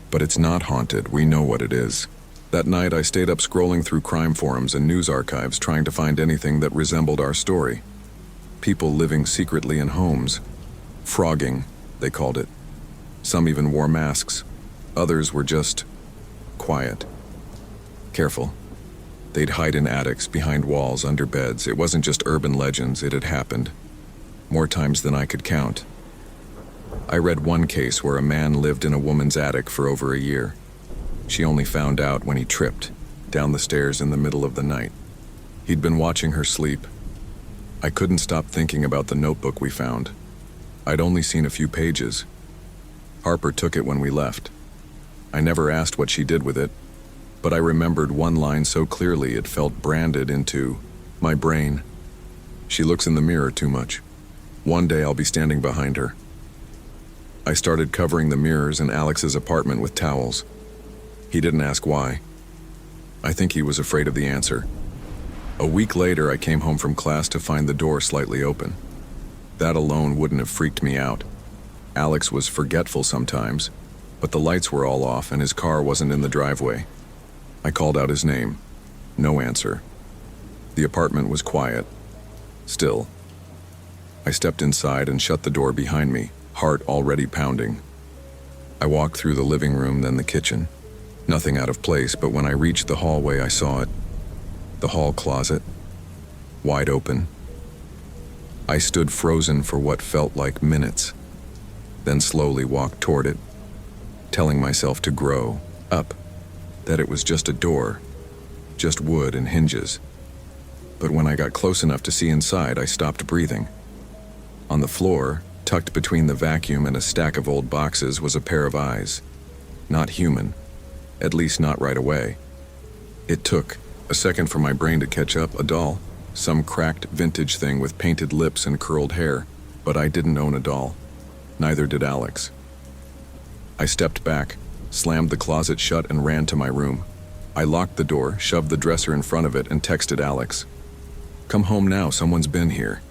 but it's not haunted. We know what it is. That night I stayed up scrolling through crime forums and news archives trying to find anything that resembled our story. People living secretly in homes. Frogging, they called it. Some even wore masks. Others were just quiet. Careful. They'd hide in attics, behind walls, under beds. It wasn't just urban legends, it had happened. More times than I could count. I read one case where a man lived in a woman's attic for over a year. She only found out when he tripped down the stairs in the middle of the night. He'd been watching her sleep. I couldn't stop thinking about the notebook we found. I'd only seen a few pages. Harper took it when we left. I never asked what she did with it, but I remembered one line so clearly it felt branded into my brain. She looks in the mirror too much. One day I'll be standing behind her. I started covering the mirrors in Alex's apartment with towels. He didn't ask why. I think he was afraid of the answer. A week later, I came home from class to find the door slightly open. That alone wouldn't have freaked me out. Alex was forgetful sometimes, but the lights were all off and his car wasn't in the driveway. I called out his name. No answer. The apartment was quiet. Still. I stepped inside and shut the door behind me, heart already pounding. I walked through the living room, then the kitchen. Nothing out of place, but when I reached the hallway, I saw it. The hall closet. Wide open. I stood frozen for what felt like minutes, then slowly walked toward it, telling myself to grow up, that it was just a door, just wood and hinges. But when I got close enough to see inside, I stopped breathing. On the floor, tucked between the vacuum and a stack of old boxes, was a pair of eyes. Not human, at least not right away. It took a second for my brain to catch up. A doll, some cracked vintage thing with painted lips and curled hair, but I didn't own a doll. Neither did Alex. I stepped back, slammed the closet shut and ran to my room. I locked the door, shoved the dresser in front of it, and texted Alex. "Come home now, someone's been here."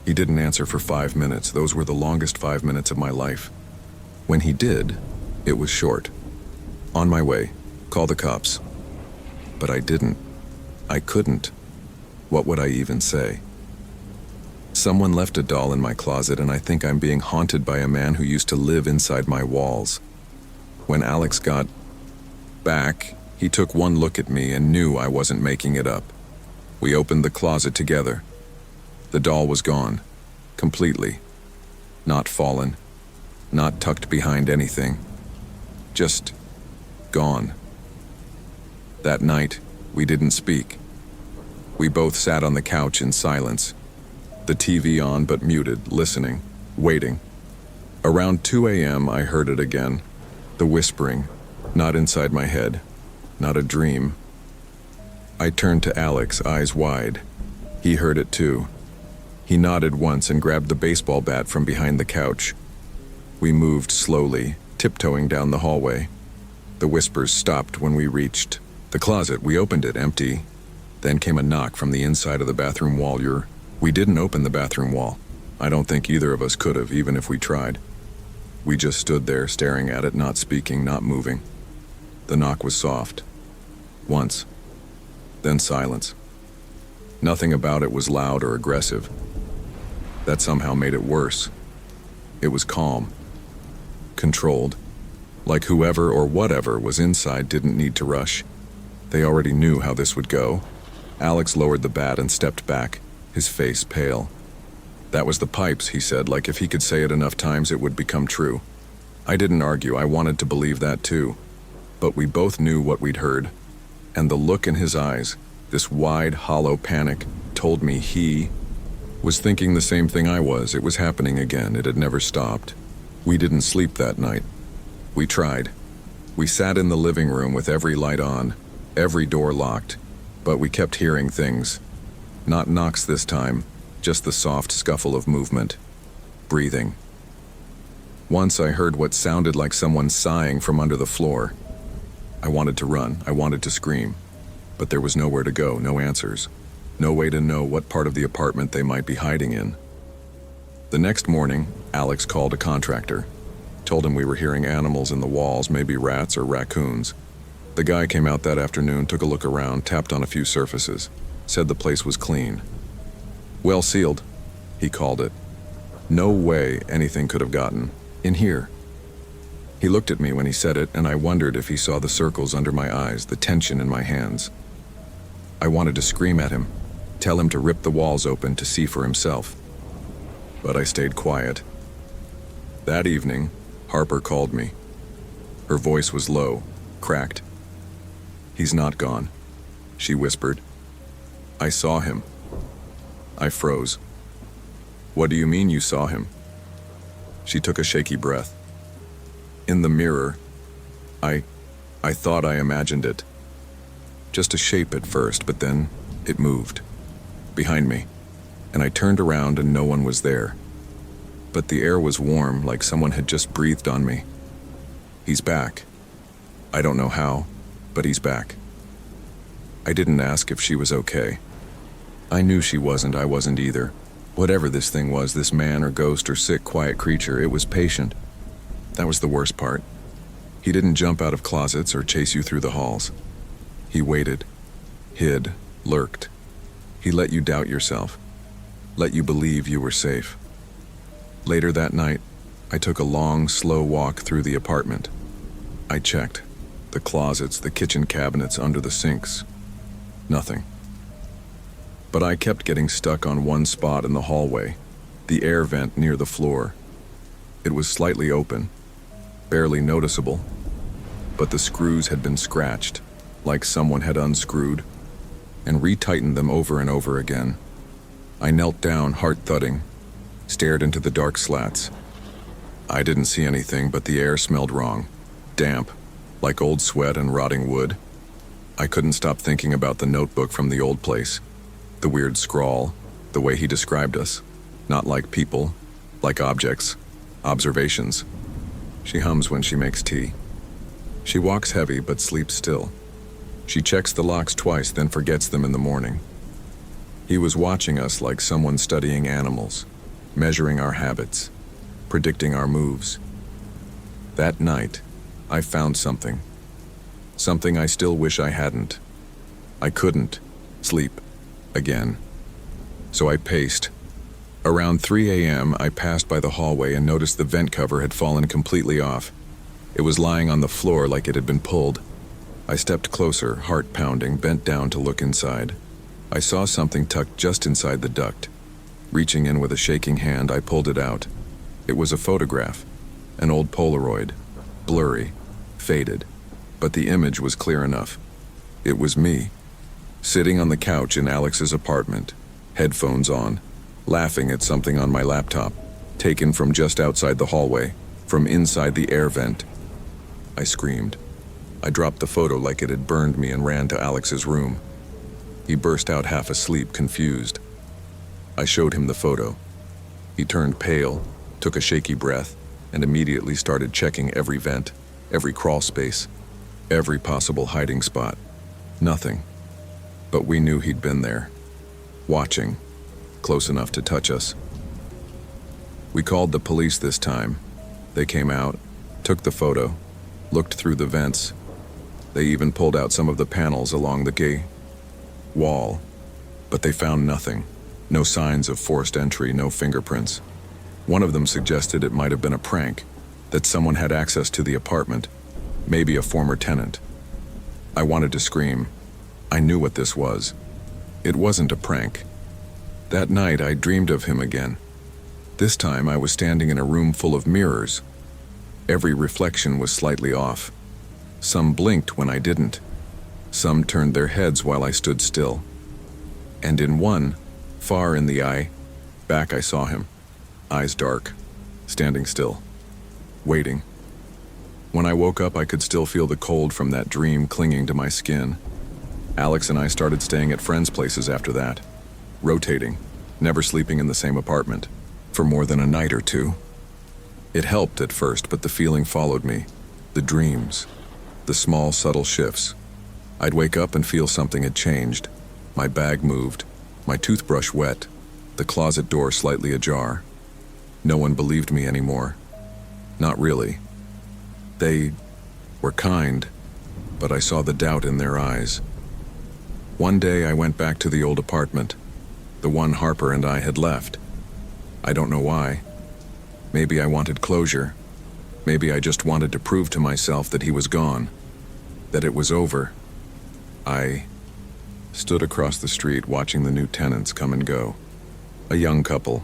He didn't answer for 5 minutes. Those were the longest 5 minutes of my life. When he did, it was short. "On my way. Call the cops." But I didn't. I couldn't. What would I even say? Someone left a doll in my closet, and I think I'm being haunted by a man who used to live inside my walls. When Alex got back, he took one look at me and knew I wasn't making it up. We opened the closet together. The doll was gone. Completely. Not fallen. Not tucked behind anything. Just gone. That night, we didn't speak. We both sat on the couch in silence. The TV on but muted, listening, waiting. Around 2 a.m. I heard it again. The whispering, not inside my head, not a dream. I turned to Alex, eyes wide. He heard it too. He nodded once and grabbed the baseball bat from behind the couch. We moved slowly, tiptoeing down the hallway. The whispers stopped when we reached the closet. We opened it, empty. Then came a knock from the inside of the bathroom wall. We didn't open the bathroom wall. I don't think either of us could have, even if we tried. We just stood there, staring at it, not speaking, not moving. The knock was soft. Once. Then silence. Nothing about it was loud or aggressive. That somehow made it worse. It was calm. Controlled. Like whoever or whatever was inside didn't need to rush. They already knew how this would go. Alex lowered the bat and stepped back, his face pale. "That was the pipes," he said, like if he could say it enough times it would become true. I didn't argue. I wanted to believe that too. But we both knew what we'd heard. And the look in his eyes, this wide, hollow panic, told me he was thinking the same thing I was. It was happening again. It had never stopped. We didn't sleep that night. We tried. We sat in the living room with every light on, every door locked, but we kept hearing things. Not knocks this time, just the soft scuffle of movement. Breathing. Once I heard what sounded like someone sighing from under the floor. I wanted to run, I wanted to scream, but there was nowhere to go, no answers. No way to know what part of the apartment they might be hiding in. The next morning, Alex called a contractor. Told him we were hearing animals in the walls, maybe rats or raccoons. The guy came out that afternoon, took a look around, tapped on a few surfaces. Said the place was clean. Well sealed, he called it. No way anything could have gotten in here. He looked at me when he said it, and I wondered if he saw the circles under my eyes, the tension in my hands. I wanted to scream at him, tell him to rip the walls open to see for himself. But I stayed quiet. That evening, Harper called me. Her voice was low, cracked. "He's not gone," she whispered. "I saw him." I froze. "What do you mean you saw him?" She took a shaky breath. "In the mirror, I thought I imagined it. Just a shape at first, but then it moved. Behind me. And I turned around and no one was there. But the air was warm, like someone had just breathed on me. He's back. I don't know how, but he's back." I didn't ask if she was okay. I knew she wasn't, I wasn't either. Whatever this thing was, this man or ghost or sick, quiet creature, it was patient. That was the worst part. He didn't jump out of closets or chase you through the halls. He waited, hid, lurked. He let you doubt yourself, let you believe you were safe. Later that night, I took a long, slow walk through the apartment. I checked. The closets, the kitchen cabinets, under the sinks. Nothing. But I kept getting stuck on one spot in the hallway, the air vent near the floor. It was slightly open, barely noticeable, but the screws had been scratched, like someone had unscrewed, and retightened them over and over again. I knelt down, heart thudding, stared into the dark slats. I didn't see anything, but the air smelled wrong, damp, like old sweat and rotting wood. I couldn't stop thinking about the notebook from the old place, the weird scrawl, the way he described us, not like people, like objects, observations. She hums when she makes tea. She walks heavy but sleeps still. She checks the locks twice, then forgets them in the morning. He was watching us like someone studying animals, measuring our habits, predicting our moves. That night, I found something. Something I still wish I hadn't. I couldn't sleep again. So I paced. Around 3 a.m., I passed by the hallway and noticed the vent cover had fallen completely off. It was lying on the floor like it had been pulled. I stepped closer, heart pounding, bent down to look inside. I saw something tucked just inside the duct. Reaching in with a shaking hand, I pulled it out. It was a photograph, an old Polaroid, blurry, faded, but the image was clear enough. It was me, sitting on the couch in Alex's apartment, headphones on, laughing at something on my laptop, taken from just outside the hallway, from inside the air vent. I screamed. I dropped the photo like it had burned me and ran to Alex's room. He burst out half asleep, confused. I showed him the photo. He turned pale, took a shaky breath, and immediately started checking every vent, every crawl space, every possible hiding spot. Nothing. But we knew he'd been there, watching, close enough to touch us. We called the police this time. They came out, took the photo, looked through the vents. They even pulled out some of the panels along the gay wall, but they found nothing. No signs of forced entry, no fingerprints. One of them suggested it might have been a prank, that someone had access to the apartment, maybe a former tenant. I wanted to scream. I knew what this was. It wasn't a prank. That night I dreamed of him again. This time I was standing in a room full of mirrors. Every reflection was slightly off. Some blinked when I didn't. Some turned their heads while I stood still. And in one, far in the eye, back I saw him, eyes dark, standing still. waiting. When I woke up, I could still feel the cold from that dream clinging to my skin. Alex and I started staying at friends' places after that, rotating, never sleeping in the same apartment, for more than a night or two. It helped at first, but the feeling followed me. The dreams, the small, subtle shifts. I'd wake up and feel something had changed. My bag moved, my toothbrush wet, the closet door slightly ajar. No one believed me anymore. Not really. They were kind, but I saw the doubt in their eyes. One day I went back to the old apartment, the one Harper and I had left. I don't know why. Maybe I wanted closure. Maybe I just wanted to prove to myself that he was gone, that it was over. I stood across the street watching the new tenants come and go. A young couple.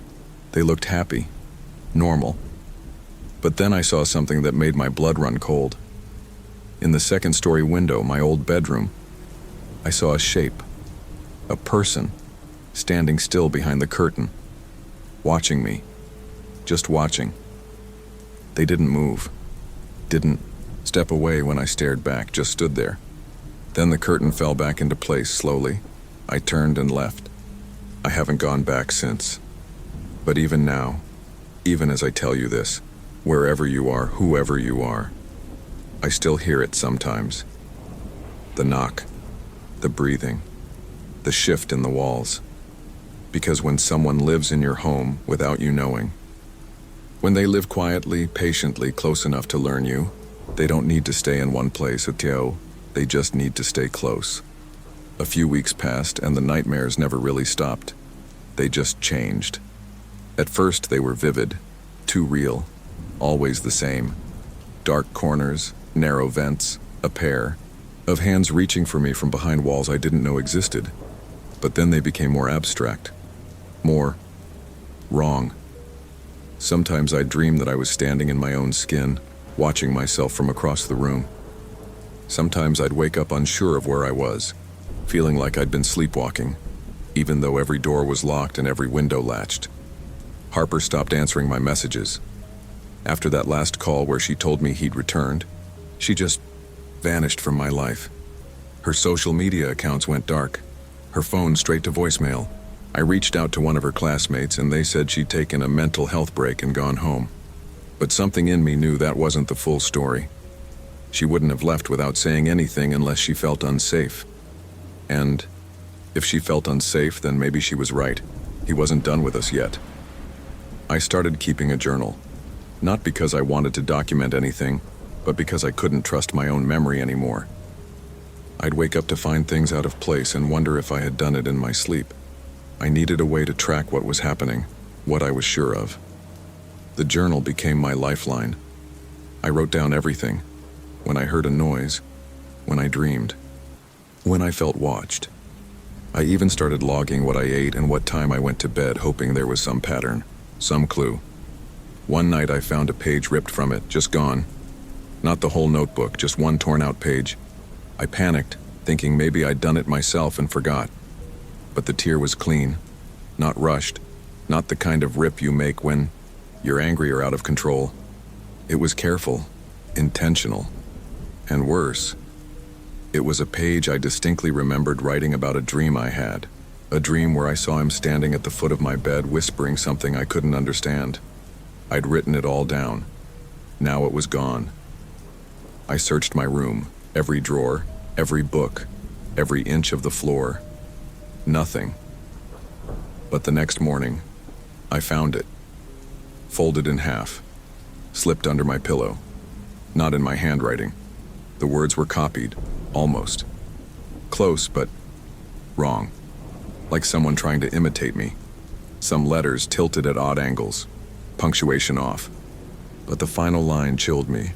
They looked happy, normal. But then I saw something that made my blood run cold. In the second-story window, my old bedroom, I saw a shape, a person, standing still behind the curtain, watching me, just watching. They didn't move, didn't step away when I stared back, just stood there. Then the curtain fell back into place slowly. I turned and left. I haven't gone back since. But even now, even as I tell you this, wherever you are, whoever you are, I still hear it sometimes. The knock, the breathing, the shift in the walls. Because when someone lives in your home without you knowing, when they live quietly, patiently, close enough to learn you, they don't need to stay in one place, they just need to stay close. A few weeks passed and the nightmares never really stopped. They just changed. At first they were vivid, too real, always the same. Dark corners, narrow vents, a pair of hands reaching for me from behind walls I didn't know existed. But then they became more abstract, more wrong. Sometimes I'd dream that I was standing in my own skin, watching myself from across the room. Sometimes I'd wake up unsure of where I was, feeling like I'd been sleepwalking, even though every door was locked and every window latched. Harper stopped answering my messages. After that last call where she told me he'd returned, she just vanished from my life. Her social media accounts went dark, her phone straight to voicemail. I reached out to one of her classmates and they said she'd taken a mental health break and gone home. But something in me knew that wasn't the full story. She wouldn't have left without saying anything unless she felt unsafe. And if she felt unsafe, then maybe she was right. He wasn't done with us yet. I started keeping a journal, not because I wanted to document anything, but because I couldn't trust my own memory anymore. I'd wake up to find things out of place and wonder if I had done it in my sleep. I needed a way to track what was happening, what I was sure of. The journal became my lifeline. I wrote down everything. When I heard a noise, when I dreamed, when I felt watched. I even started logging what I ate and what time I went to bed, hoping there was some pattern, some clue. One night I found a page ripped from it, just gone. Not the whole notebook, just one torn out page. I panicked, thinking maybe I'd done it myself and forgot. But the tear was clean, not rushed, not the kind of rip you make when you're angry or out of control. It was careful, intentional, and worse. It was a page I distinctly remembered writing about a dream I had. A dream where I saw him standing at the foot of my bed whispering something I couldn't understand. I'd written it all down. Now it was gone. I searched my room, every drawer, every book, every inch of the floor. Nothing. But the next morning, I found it. Folded in half. Slipped under my pillow. Not in my handwriting. The words were copied, almost. Close, but wrong. Like someone trying to imitate me. Some letters tilted at odd angles. Punctuation off. But the final line chilled me.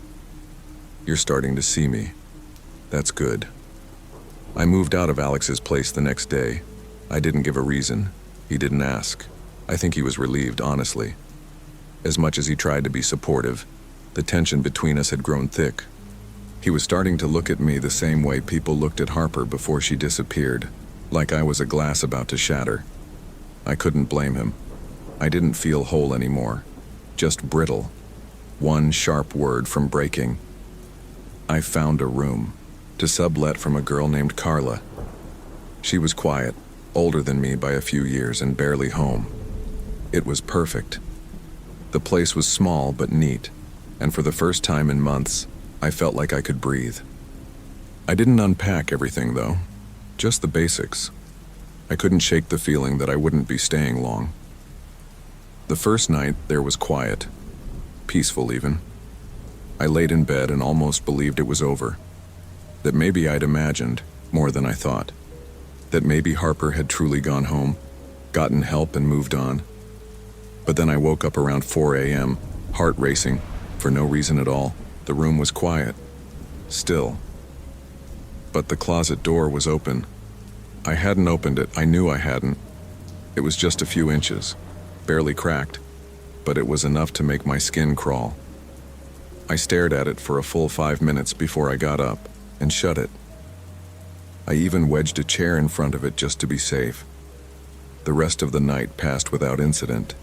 You're starting to see me. That's good. I moved out of Alex's place the next day. I didn't give a reason. He didn't ask. I think he was relieved, honestly. As much as he tried to be supportive, the tension between us had grown thick. He was starting to look at me the same way people looked at Harper before she disappeared, like I was a glass about to shatter. I couldn't blame him. I didn't feel whole anymore, just brittle. one sharp word from breaking. I found a room to sublet from a girl named Carla. She was quiet, older than me by a few years and barely home. It was perfect. The place was small but neat, and for the first time in months, I felt like I could breathe. I didn't unpack everything though, just the basics. I couldn't shake the feeling that I wouldn't be staying long. The first night there was quiet, peaceful even. I laid in bed and almost believed it was over. That maybe I'd imagined more than I thought. That maybe Harper had truly gone home, gotten help and moved on. But then I woke up around 4 a.m., heart racing, for no reason at all. The room was quiet, still. But the closet door was open. I hadn't opened it, I knew I hadn't. It was just a few inches, barely cracked, but it was enough to make my skin crawl. I stared at it for a full 5 minutes before I got up and shut it. I even wedged a chair in front of it just to be safe. The rest of the night passed without incident.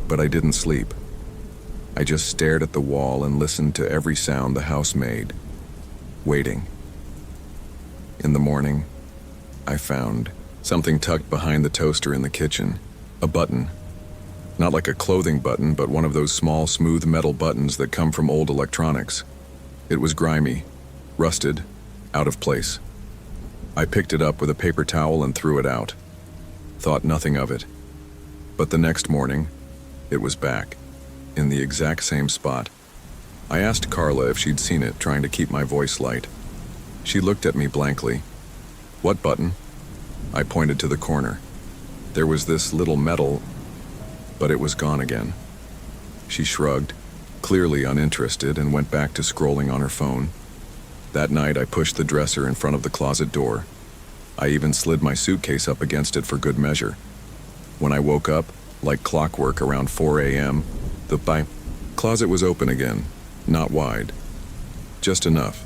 But I didn't sleep. I just stared at the wall and listened to every sound the house made, waiting. In the morning, I found something tucked behind the toaster in the kitchen, a button. Not like a clothing button, but one of those small, smooth metal buttons that come from old electronics. It was grimy, rusted, out of place. I picked it up with a paper towel and threw it out. Thought nothing of it. But the next morning, it was back, in the exact same spot. I asked Carla if she'd seen it, trying to keep my voice light. She looked at me blankly. "What button?" I pointed to the corner. There was this little metal, but it was gone again. She shrugged, clearly uninterested, and went back to scrolling on her phone. That night, I pushed the dresser in front of the closet door. I even slid my suitcase up against it for good measure. When I woke up, like clockwork around 4 a.m., the closet was open again, not wide. Just enough.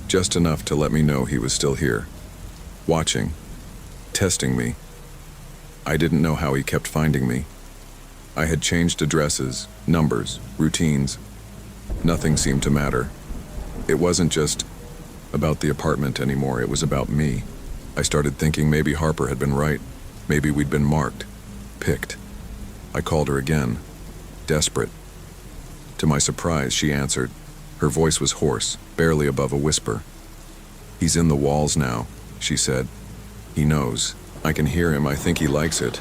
Just enough to let me know he was still here. Watching. Testing me. I didn't know how he kept finding me. I had changed addresses, numbers, routines. Nothing seemed to matter. It wasn't just about the apartment anymore, it was about me. I started thinking maybe Harper had been right. Maybe we'd been marked, picked. I called her again, desperate. To my surprise, she answered. Her voice was hoarse, barely above a whisper. "He's in the walls now," she said. "He knows. I can hear him. I think he likes it."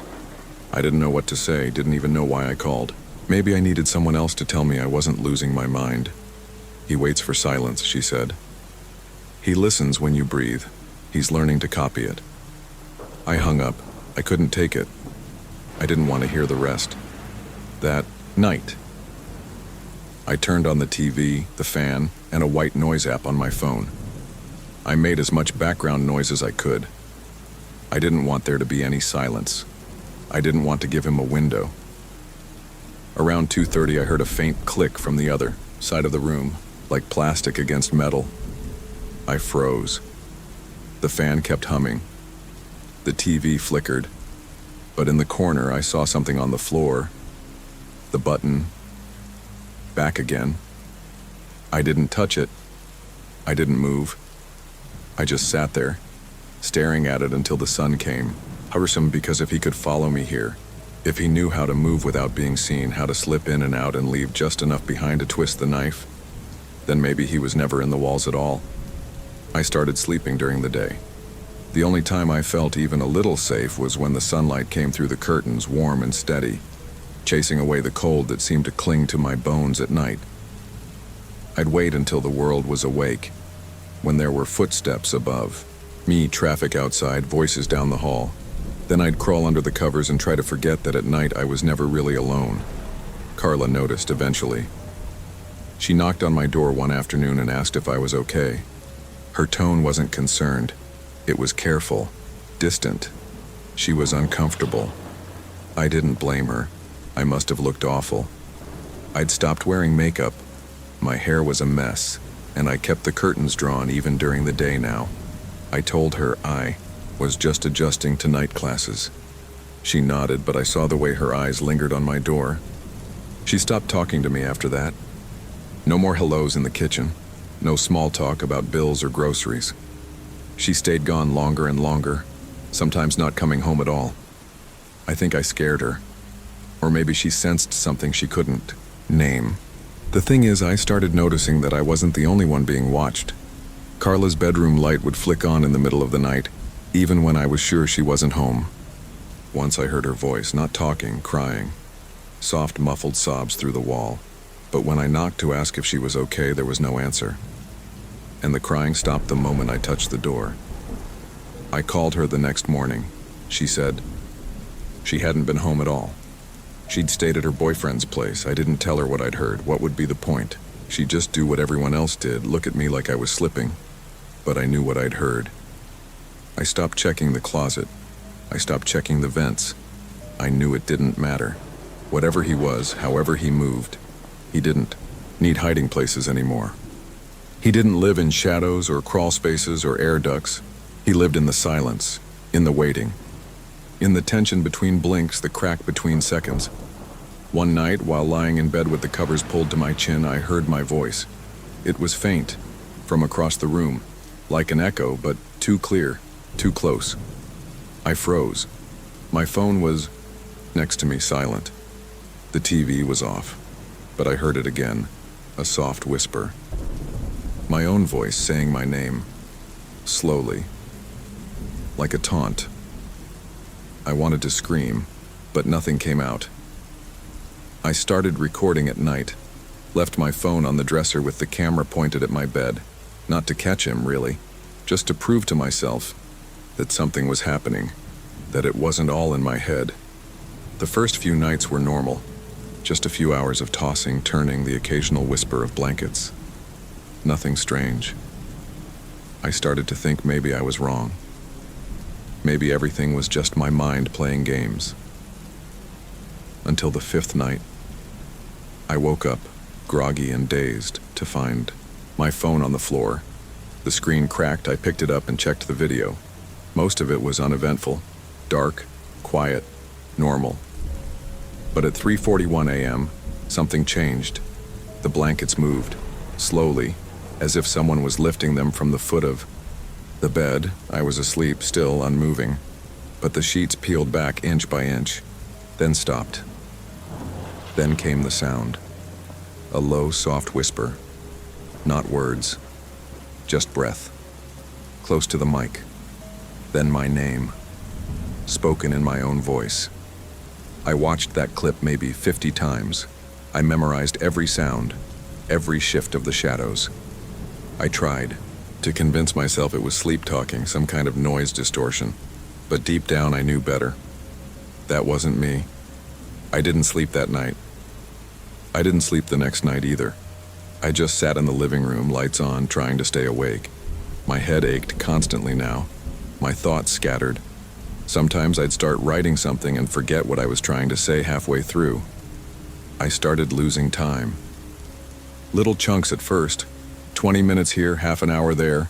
I didn't know what to say, didn't even know why I called. Maybe I needed someone else to tell me I wasn't losing my mind. "He waits for silence," she said. "He listens when you breathe. He's learning to copy it." I hung up. I couldn't take it. I didn't want to hear the rest. That night, I turned on the TV, the fan, and a white noise app on my phone. I made as much background noise as I could. I didn't want there to be any silence. I didn't want to give him a window. Around 2:30, I heard a faint click from the other side of the room, like plastic against metal. I froze. The fan kept humming. The TV flickered. But in the corner, I saw something on the floor. The button. Back again. I didn't touch it. I didn't move. I just sat there, staring at it until the sun came. Hurriesome, because if he could follow me here, if he knew how to move without being seen, how to slip in and out and leave just enough behind to twist the knife, then maybe he was never in the walls at all. I started sleeping during the day. The only time I felt even a little safe was when the sunlight came through the curtains, warm and steady, chasing away the cold that seemed to cling to my bones at night. I'd wait until the world was awake, when there were footsteps above, me, traffic outside, voices down the hall. Then I'd crawl under the covers and try to forget that at night I was never really alone. Carla noticed eventually. She knocked on my door one afternoon and asked if I was okay. Her tone wasn't concerned. It was careful, distant. She was uncomfortable. I didn't blame her. I must have looked awful. I'd stopped wearing makeup. My hair was a mess, and I kept the curtains drawn even during the day now. I told her I was just adjusting to night classes. She nodded, but I saw the way her eyes lingered on my door. She stopped talking to me after that. No more hellos in the kitchen. No small talk about bills or groceries. She stayed gone longer and longer, sometimes not coming home at all. I think I scared her. Or maybe she sensed something she couldn't name. The thing is, I started noticing that I wasn't the only one being watched. Carla's bedroom light would flick on in the middle of the night, even when I was sure she wasn't home. Once I heard her voice, not talking, crying. Soft, muffled sobs through the wall. But when I knocked to ask if she was okay, there was no answer. And the crying stopped the moment I touched the door. I called her the next morning. She said she hadn't been home at all. She'd stayed at her boyfriend's place. I didn't tell her what I'd heard. What would be the point? She'd just do what everyone else did, look at me like I was slipping. But I knew what I'd heard. I stopped checking the closet. I stopped checking the vents. I knew it didn't matter. Whatever he was, however he moved, he didn't need hiding places anymore. He didn't live in shadows or crawl spaces or air ducts. He lived in the silence, in the waiting, in the tension between blinks, the crack between seconds. One night, while lying in bed with the covers pulled to my chin, I heard my voice. It was faint, from across the room, like an echo, but too clear, too close. I froze. My phone was next to me, silent. The TV was off, but I heard it again, a soft whisper. My own voice saying my name, slowly, like a taunt. I wanted to scream, but nothing came out. I started recording at night, left my phone on the dresser with the camera pointed at my bed, not to catch him, really, just to prove to myself that something was happening, that it wasn't all in my head. The first few nights were normal, just a few hours of tossing, turning, the occasional whisper of blankets. Nothing strange. I started to think maybe I was wrong. Maybe everything was just my mind playing games. Until the fifth night, I woke up, groggy and dazed, to find my phone on the floor. The screen cracked. I picked it up and checked the video. Most of it was uneventful, dark, quiet, normal. But at 3:41 a.m., something changed. The blankets moved, slowly, as if someone was lifting them from the foot of the bed. I was asleep, still unmoving, but the sheets peeled back inch by inch, then stopped. Then came the sound. A low, soft whisper. Not words, just breath. Close to the mic. Then my name, spoken in my own voice. I watched that clip maybe 50 times. I memorized every sound, every shift of the shadows. I tried to convince myself it was sleep talking, some kind of noise distortion. But deep down I knew better. That wasn't me. I didn't sleep that night. I didn't sleep the next night either. I just sat in the living room, lights on, trying to stay awake. My head ached constantly now. My thoughts scattered. Sometimes I'd start writing something and forget what I was trying to say halfway through. I started losing time. Little chunks at first, 20 minutes here, half an hour there.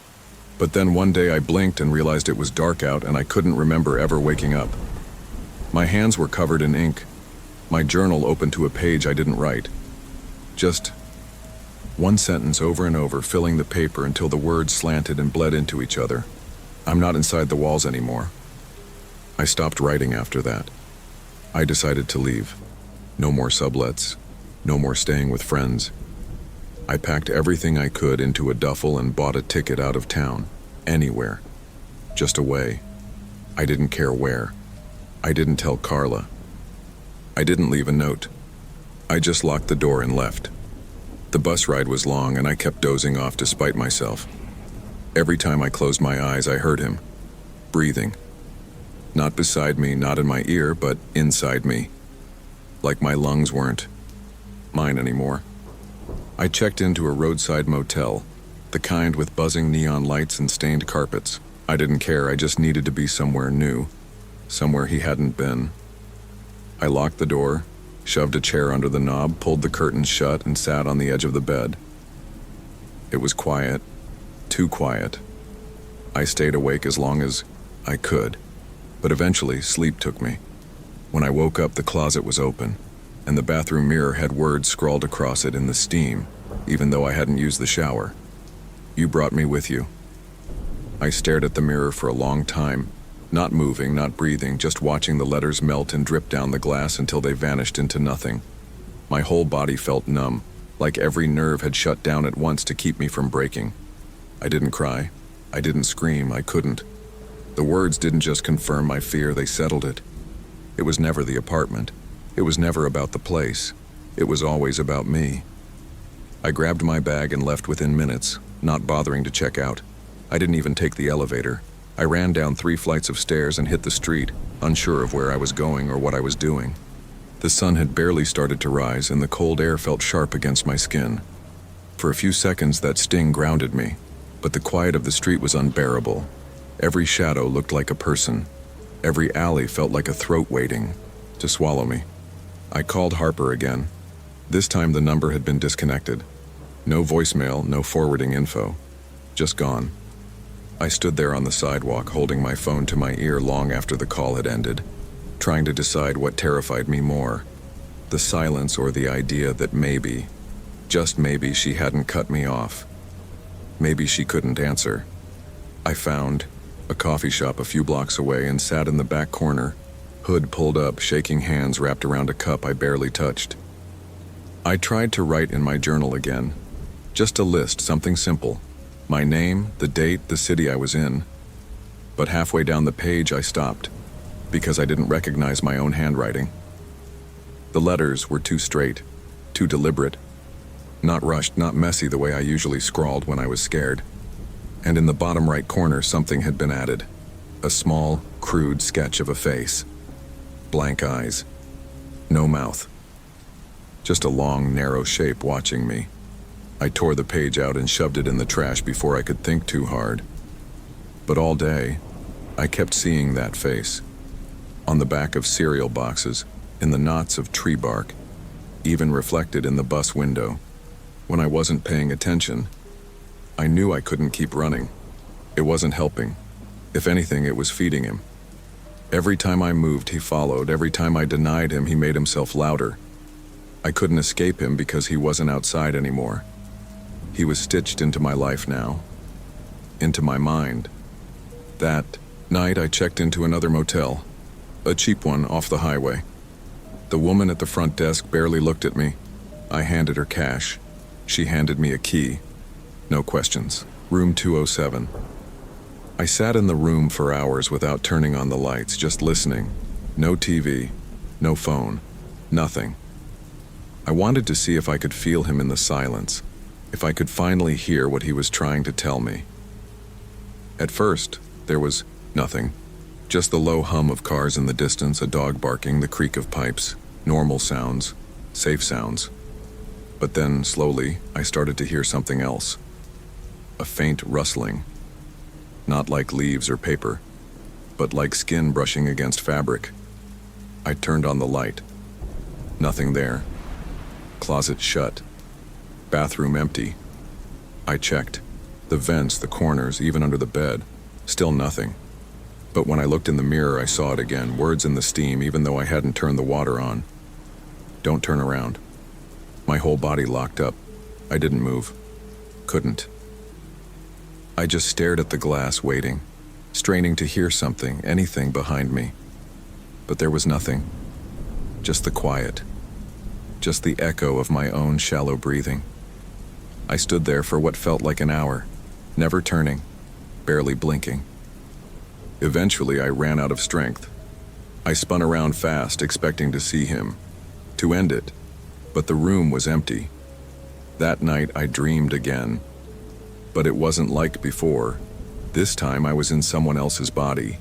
But then one day I blinked and realized it was dark out and I couldn't remember ever waking up. My hands were covered in ink. My journal open to a page I didn't write. Just one sentence over and over, filling the paper until the words slanted and bled into each other. I'm not inside the walls anymore. I stopped writing after that. I decided to leave. No more sublets. No more staying with friends. I packed everything I could into a duffel and bought a ticket out of town. Anywhere. Just away. I didn't care where. I didn't tell Carla. I didn't leave a note. I just locked the door and left. The bus ride was long and I kept dozing off despite myself. Every time I closed my eyes, I heard him. Breathing. Not beside me, not in my ear, but inside me. Like my lungs weren't mine anymore. I checked into a roadside motel, the kind with buzzing neon lights and stained carpets. I didn't care, I just needed to be somewhere new, somewhere he hadn't been. I locked the door, shoved a chair under the knob, pulled the curtains shut, and sat on the edge of the bed. It was quiet, too quiet. I stayed awake as long as I could, but eventually sleep took me. When I woke up, the closet was open, and the bathroom mirror had words scrawled across it in the steam, even though I hadn't used the shower. "You brought me with you." I stared at the mirror for a long time, not moving, not breathing, just watching the letters melt and drip down the glass until they vanished into nothing. My whole body felt numb, like every nerve had shut down at once to keep me from breaking. I didn't cry. I didn't scream. I couldn't. The words didn't just confirm my fear, they settled it. It was never the apartment. It was never about the place. It was always about me. I grabbed my bag and left within minutes, not bothering to check out. I didn't even take the elevator. I ran down 3 flights of stairs and hit the street, unsure of where I was going or what I was doing. The sun had barely started to rise, and the cold air felt sharp against my skin. For a few seconds, that sting grounded me, but the quiet of the street was unbearable. Every shadow looked like a person. Every alley felt like a throat waiting to swallow me. I called Harper again. This time the number had been disconnected. No voicemail, no forwarding info. Just gone. I stood there on the sidewalk, holding my phone to my ear long after the call had ended, trying to decide what terrified me more, the silence or the idea that maybe, just maybe, she hadn't cut me off. Maybe she couldn't answer. I found a coffee shop a few blocks away and sat in the back corner, hood pulled up, shaking hands wrapped around a cup I barely touched. I tried to write in my journal again, just a list, something simple. My name, the date, the city I was in. But halfway down the page I stopped, because I didn't recognize my own handwriting. The letters were too straight, too deliberate. Not rushed, not messy the way I usually scrawled when I was scared. And in the bottom right corner something had been added. A small, crude sketch of a face. Blank eyes. No mouth. Just a long, narrow shape watching me. I tore the page out and shoved it in the trash before I could think too hard. But all day, I kept seeing that face. On the back of cereal boxes, in the knots of tree bark, even reflected in the bus window. When I wasn't paying attention, I knew I couldn't keep running. It wasn't helping. If anything, it was feeding him. Every time I moved, he followed. Every time I denied him, he made himself louder. I couldn't escape him because he wasn't outside anymore. He was stitched into my life now, into my mind. That night I checked into another motel, a cheap one off the highway. The woman at the front desk barely looked at me. I handed her cash. She handed me a key. No questions. Room 207. I sat in the room for hours without turning on the lights, just listening. No TV, no phone, nothing. I wanted to see if I could feel him in the silence. If I could finally hear what he was trying to tell me. At first, there was nothing. Just the low hum of cars in the distance, a dog barking, the creak of pipes, normal sounds, safe sounds. But then, slowly, I started to hear something else. A faint rustling. Not like leaves or paper, but like skin brushing against fabric. I turned on the light. Nothing there. Closet shut. Bathroom empty. I checked. The vents, the corners, even under the bed. Still nothing. But when I looked in the mirror, I saw it again, words in the steam, even though I hadn't turned the water on. Don't turn around. My whole body locked up. I didn't move. Couldn't. I just stared at the glass, waiting, straining to hear something, anything behind me. But there was nothing. Just the quiet. Just the echo of my own shallow breathing. I stood there for what felt like an hour, never turning, barely blinking. Eventually, I ran out of strength. I spun around fast, expecting to see him, to end it, but the room was empty. That night, I dreamed again. But it wasn't like before. This time, I was in someone else's body.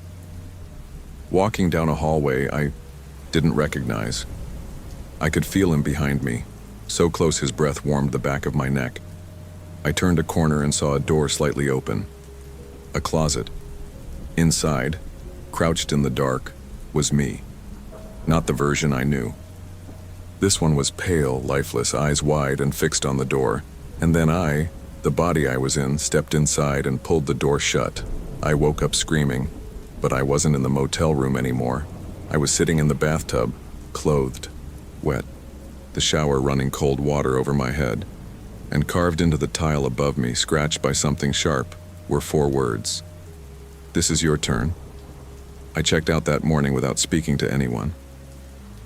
Walking down a hallway I didn't recognize. I could feel him behind me, so close his breath warmed the back of my neck. I turned a corner and saw a door slightly open. A closet. Inside, crouched in the dark, was me. Not the version I knew. This one was pale, lifeless, eyes wide and fixed on the door. And then I, the body I was in, stepped inside and pulled the door shut. I woke up screaming, but I wasn't in the motel room anymore. I was sitting in the bathtub, clothed, wet, the shower running cold water over my head, and carved into the tile above me, scratched by something sharp, were 4 words. "This is your turn." I checked out that morning without speaking to anyone.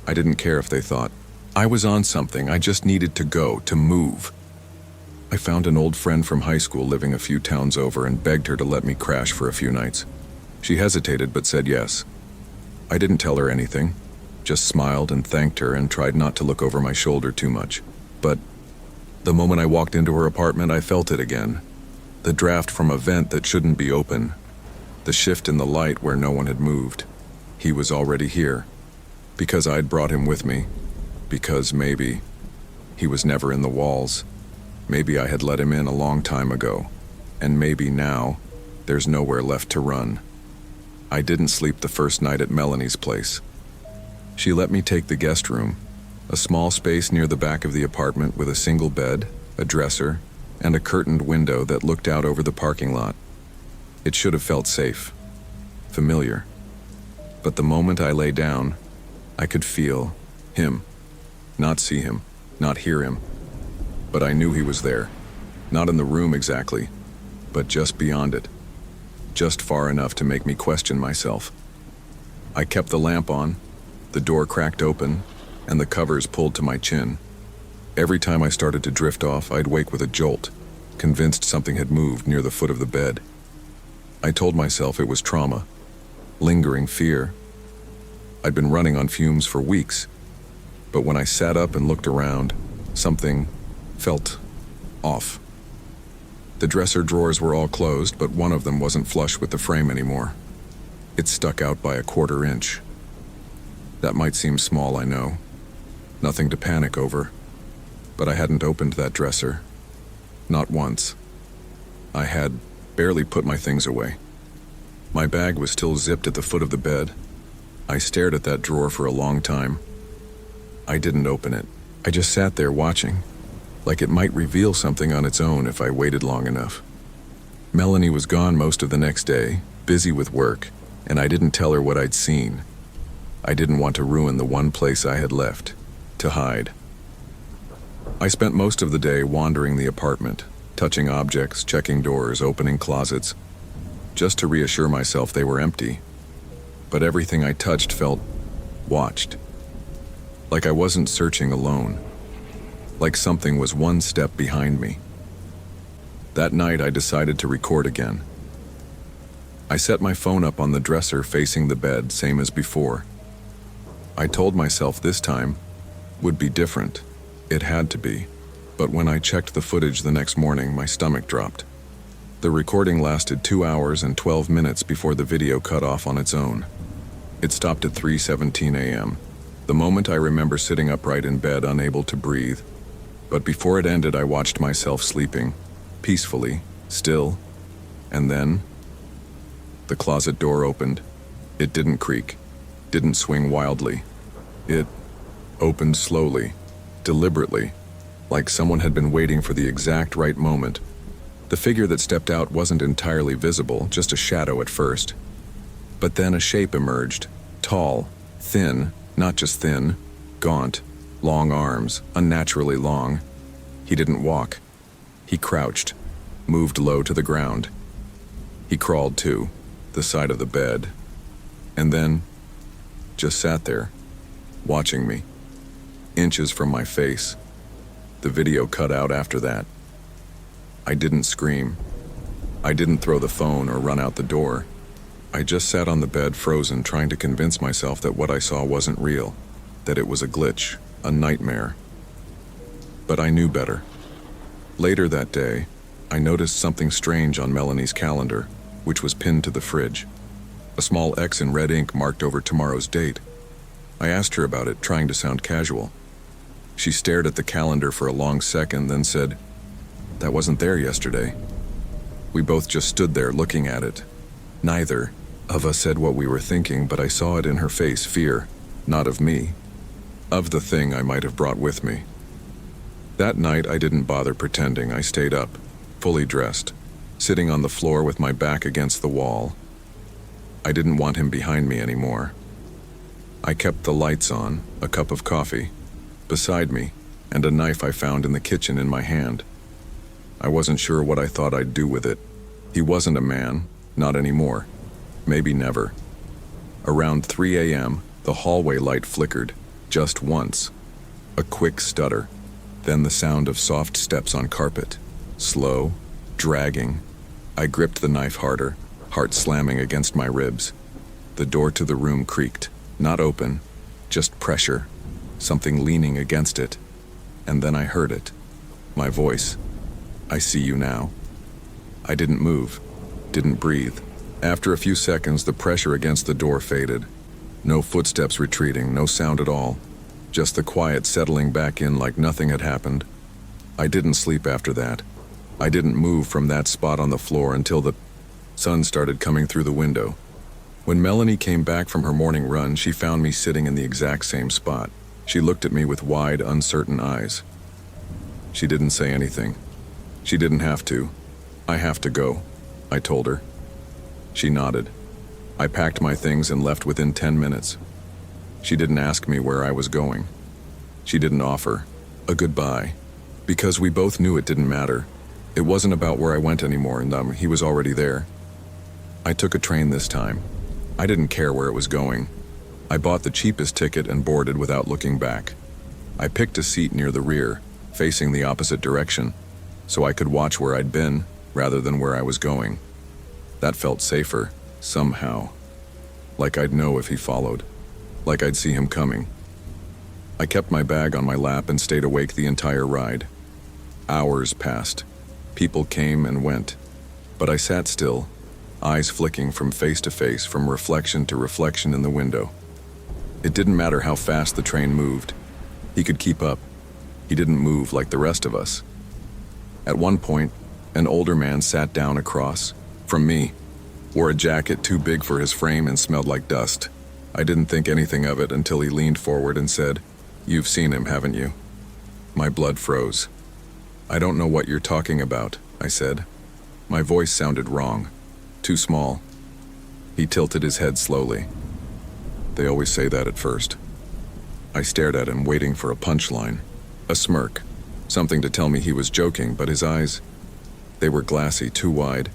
I didn't care if they thought I was on something. I just needed to go, to move. I found an old friend from high school living a few towns over and begged her to let me crash for a few nights. She hesitated but said yes. I didn't tell her anything, just smiled and thanked her and tried not to look over my shoulder too much. But the moment I walked into her apartment, I felt it again. The draft from a vent that shouldn't be open. The shift in the light where no one had moved. He was already here. Because I'd brought him with me. Because maybe he was never in the walls. Maybe I had let him in a long time ago. And maybe now there's nowhere left to run. I didn't sleep the first night at Melanie's place. She let me take the guest room, a small space near the back of the apartment with a single bed, a dresser, and a curtained window that looked out over the parking lot. It should have felt safe, familiar. But the moment I lay down, I could feel him. Not see him, not hear him. But I knew he was there. Not in the room exactly, but just beyond it. Just far enough to make me question myself. I kept the lamp on, the door cracked open, and the covers pulled to my chin. Every time I started to drift off, I'd wake with a jolt, convinced something had moved near the foot of the bed. I told myself it was trauma, lingering fear. I'd been running on fumes for weeks, but when I sat up and looked around, something felt off. The dresser drawers were all closed, but one of them wasn't flush with the frame anymore. It stuck out by a 1/4 inch. That might seem small, I know. Nothing to panic over. But I hadn't opened that dresser. Not once. I had barely put my things away. My bag was still zipped at the foot of the bed. I stared at that drawer for a long time. I didn't open it. I just sat there watching, like it might reveal something on its own if I waited long enough. Melanie was gone most of the next day, busy with work, and I didn't tell her what I'd seen. I didn't want to ruin the one place I had left, to hide. I spent most of the day wandering the apartment, touching objects, checking doors, opening closets, just to reassure myself they were empty. But everything I touched felt watched. Like I wasn't searching alone. Like something was one step behind me. That night I decided to record again. I set my phone up on the dresser facing the bed, same as before. I told myself this time would be different. It had to be. But when I checked the footage the next morning, my stomach dropped. The recording lasted 2 hours and 12 minutes before the video cut off on its own. It stopped at 3:17 a.m., the moment I remember sitting upright in bed, unable to breathe. But before it ended, I watched myself sleeping, peacefully, still, and then the closet door opened. It didn't creak, didn't swing wildly. It opened slowly, deliberately, like someone had been waiting for the exact right moment. The figure that stepped out wasn't entirely visible, just a shadow at first. But then a shape emerged, tall, thin, not just thin, gaunt, long arms, unnaturally long. He didn't walk. He crouched, moved low to the ground. He crawled to the side of the bed, and then just sat there, watching me, inches from my face. The video cut out after that. I didn't scream. I didn't throw the phone or run out the door. I just sat on the bed, frozen, trying to convince myself that what I saw wasn't real, that it was a glitch, a nightmare. But I knew better. Later that day, I noticed something strange on Melanie's calendar, which was pinned to the fridge. A small X in red ink marked over tomorrow's date. I asked her about it, trying to sound casual. She stared at the calendar for a long second, then said, "That wasn't there yesterday." We both just stood there looking at it. Neither of us said what we were thinking, but I saw it in her face, fear, not of me, of the thing I might have brought with me. That night I didn't bother pretending. I stayed up, fully dressed, sitting on the floor with my back against the wall. I didn't want him behind me anymore. I kept the lights on, a cup of coffee, beside me, and a knife I found in the kitchen in my hand. I wasn't sure what I thought I'd do with it. He wasn't a man, not anymore. Maybe never. Around 3 a.m., the hallway light flickered, just once. A quick stutter, then the sound of soft steps on carpet. Slow, dragging. I gripped the knife harder, heart slamming against my ribs. The door to the room creaked, not open, just pressure, something leaning against it. And then I heard it. My voice. "I see you now." I didn't move, didn't breathe. After a few seconds, the pressure against the door faded. No footsteps retreating, no sound at all. Just the quiet settling back in like nothing had happened. I didn't sleep after that. I didn't move from that spot on the floor until the sun started coming through the window. When Melanie came back from her morning run, she found me sitting in the exact same spot. She looked at me with wide, uncertain eyes. She didn't say anything. She didn't have to. "I have to go," I told her. She nodded. I packed my things and left within 10 minutes. She didn't ask me where I was going. She didn't offer a goodbye, because we both knew it didn't matter. It wasn't about where I went anymore, and he was already there. I took a train this time. I didn't care where it was going. I bought the cheapest ticket and boarded without looking back. I picked a seat near the rear, facing the opposite direction, so I could watch where I'd been rather than where I was going. That felt safer, somehow. Like I'd know if he followed. Like I'd see him coming. I kept my bag on my lap and stayed awake the entire ride. Hours passed. People came and went. But I sat still, eyes flicking from face to face, from reflection to reflection in the window. It didn't matter how fast the train moved. He could keep up. He didn't move like the rest of us. At one point, an older man sat down across from me, wore a jacket too big for his frame and smelled like dust. I didn't think anything of it until he leaned forward and said, "You've seen him, haven't you?" My blood froze. "I don't know what you're talking about," I said. My voice sounded wrong, too small. He tilted his head slowly. They always say that at first. I stared at him, waiting for a punchline, a smirk, something to tell me he was joking, but his eyes, they were glassy, too wide,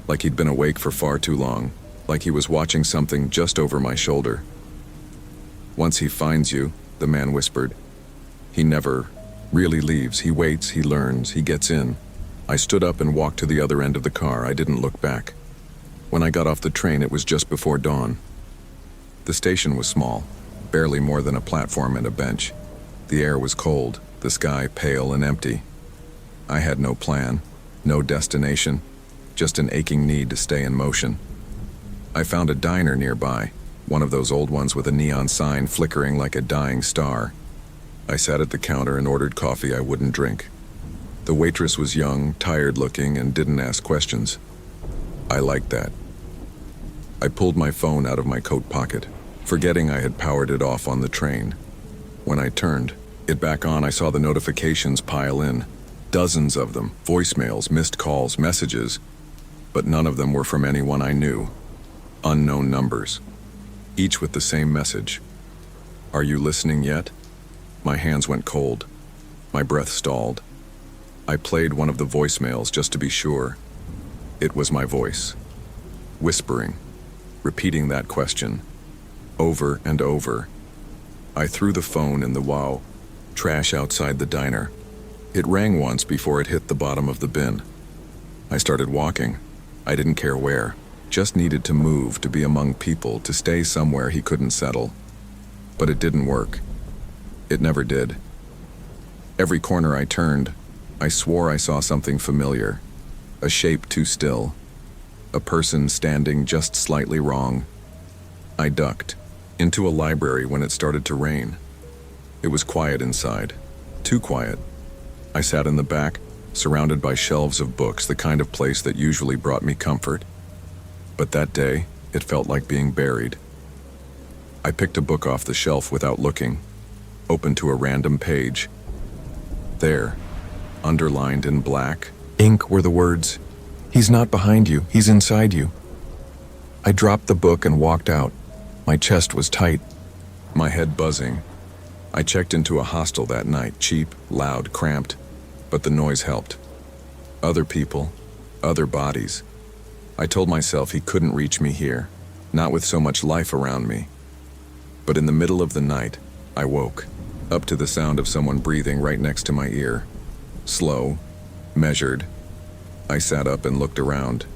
like he'd been awake for far too long, like he was watching something just over my shoulder. "Once he finds you," the man whispered, "he never really leaves. He waits, he learns, he gets in." I stood up and walked to the other end of the car. I didn't look back. When I got off the train, it was just before dawn. The station was small, barely more than a platform and a bench. The air was cold, the sky pale and empty. I had no plan, no destination, just an aching need to stay in motion. I found a diner nearby, one of those old ones with a neon sign flickering like a dying star. I sat at the counter and ordered coffee I wouldn't drink. The waitress was young, tired-looking, and didn't ask questions. I liked that. I pulled my phone out of my coat pocket, forgetting I had powered it off on the train. When I turned it back on, I saw the notifications pile in. Dozens of them, voicemails, missed calls, messages, but none of them were from anyone I knew. Unknown numbers, each with the same message. "Are you listening yet?" My hands went cold. My breath stalled. I played one of the voicemails just to be sure. It was my voice, whispering, repeating that question, over and over. I threw the phone in the trash outside the diner. It rang once before it hit the bottom of the bin. I started walking. I didn't care where, just needed to move, to be among people, to stay somewhere he couldn't settle. But it didn't work. It never did. Every corner I turned, I swore I saw something familiar, a shape too still, a person standing just slightly wrong. I ducked into a library when it started to rain. It was quiet inside, too quiet. I sat in the back, surrounded by shelves of books, the kind of place that usually brought me comfort. But that day, it felt like being buried. I picked a book off the shelf without looking, opened to a random page. There, underlined in black ink, were the words, "He's not behind you, he's inside you." I dropped the book and walked out. My chest was tight, my head buzzing. I checked into a hostel that night, cheap, loud, cramped, but the noise helped. Other people, other bodies. I told myself he couldn't reach me here, not with so much life around me. But in the middle of the night, I woke, up to the sound of someone breathing right next to my ear. Slow, measured. I sat up and looked around.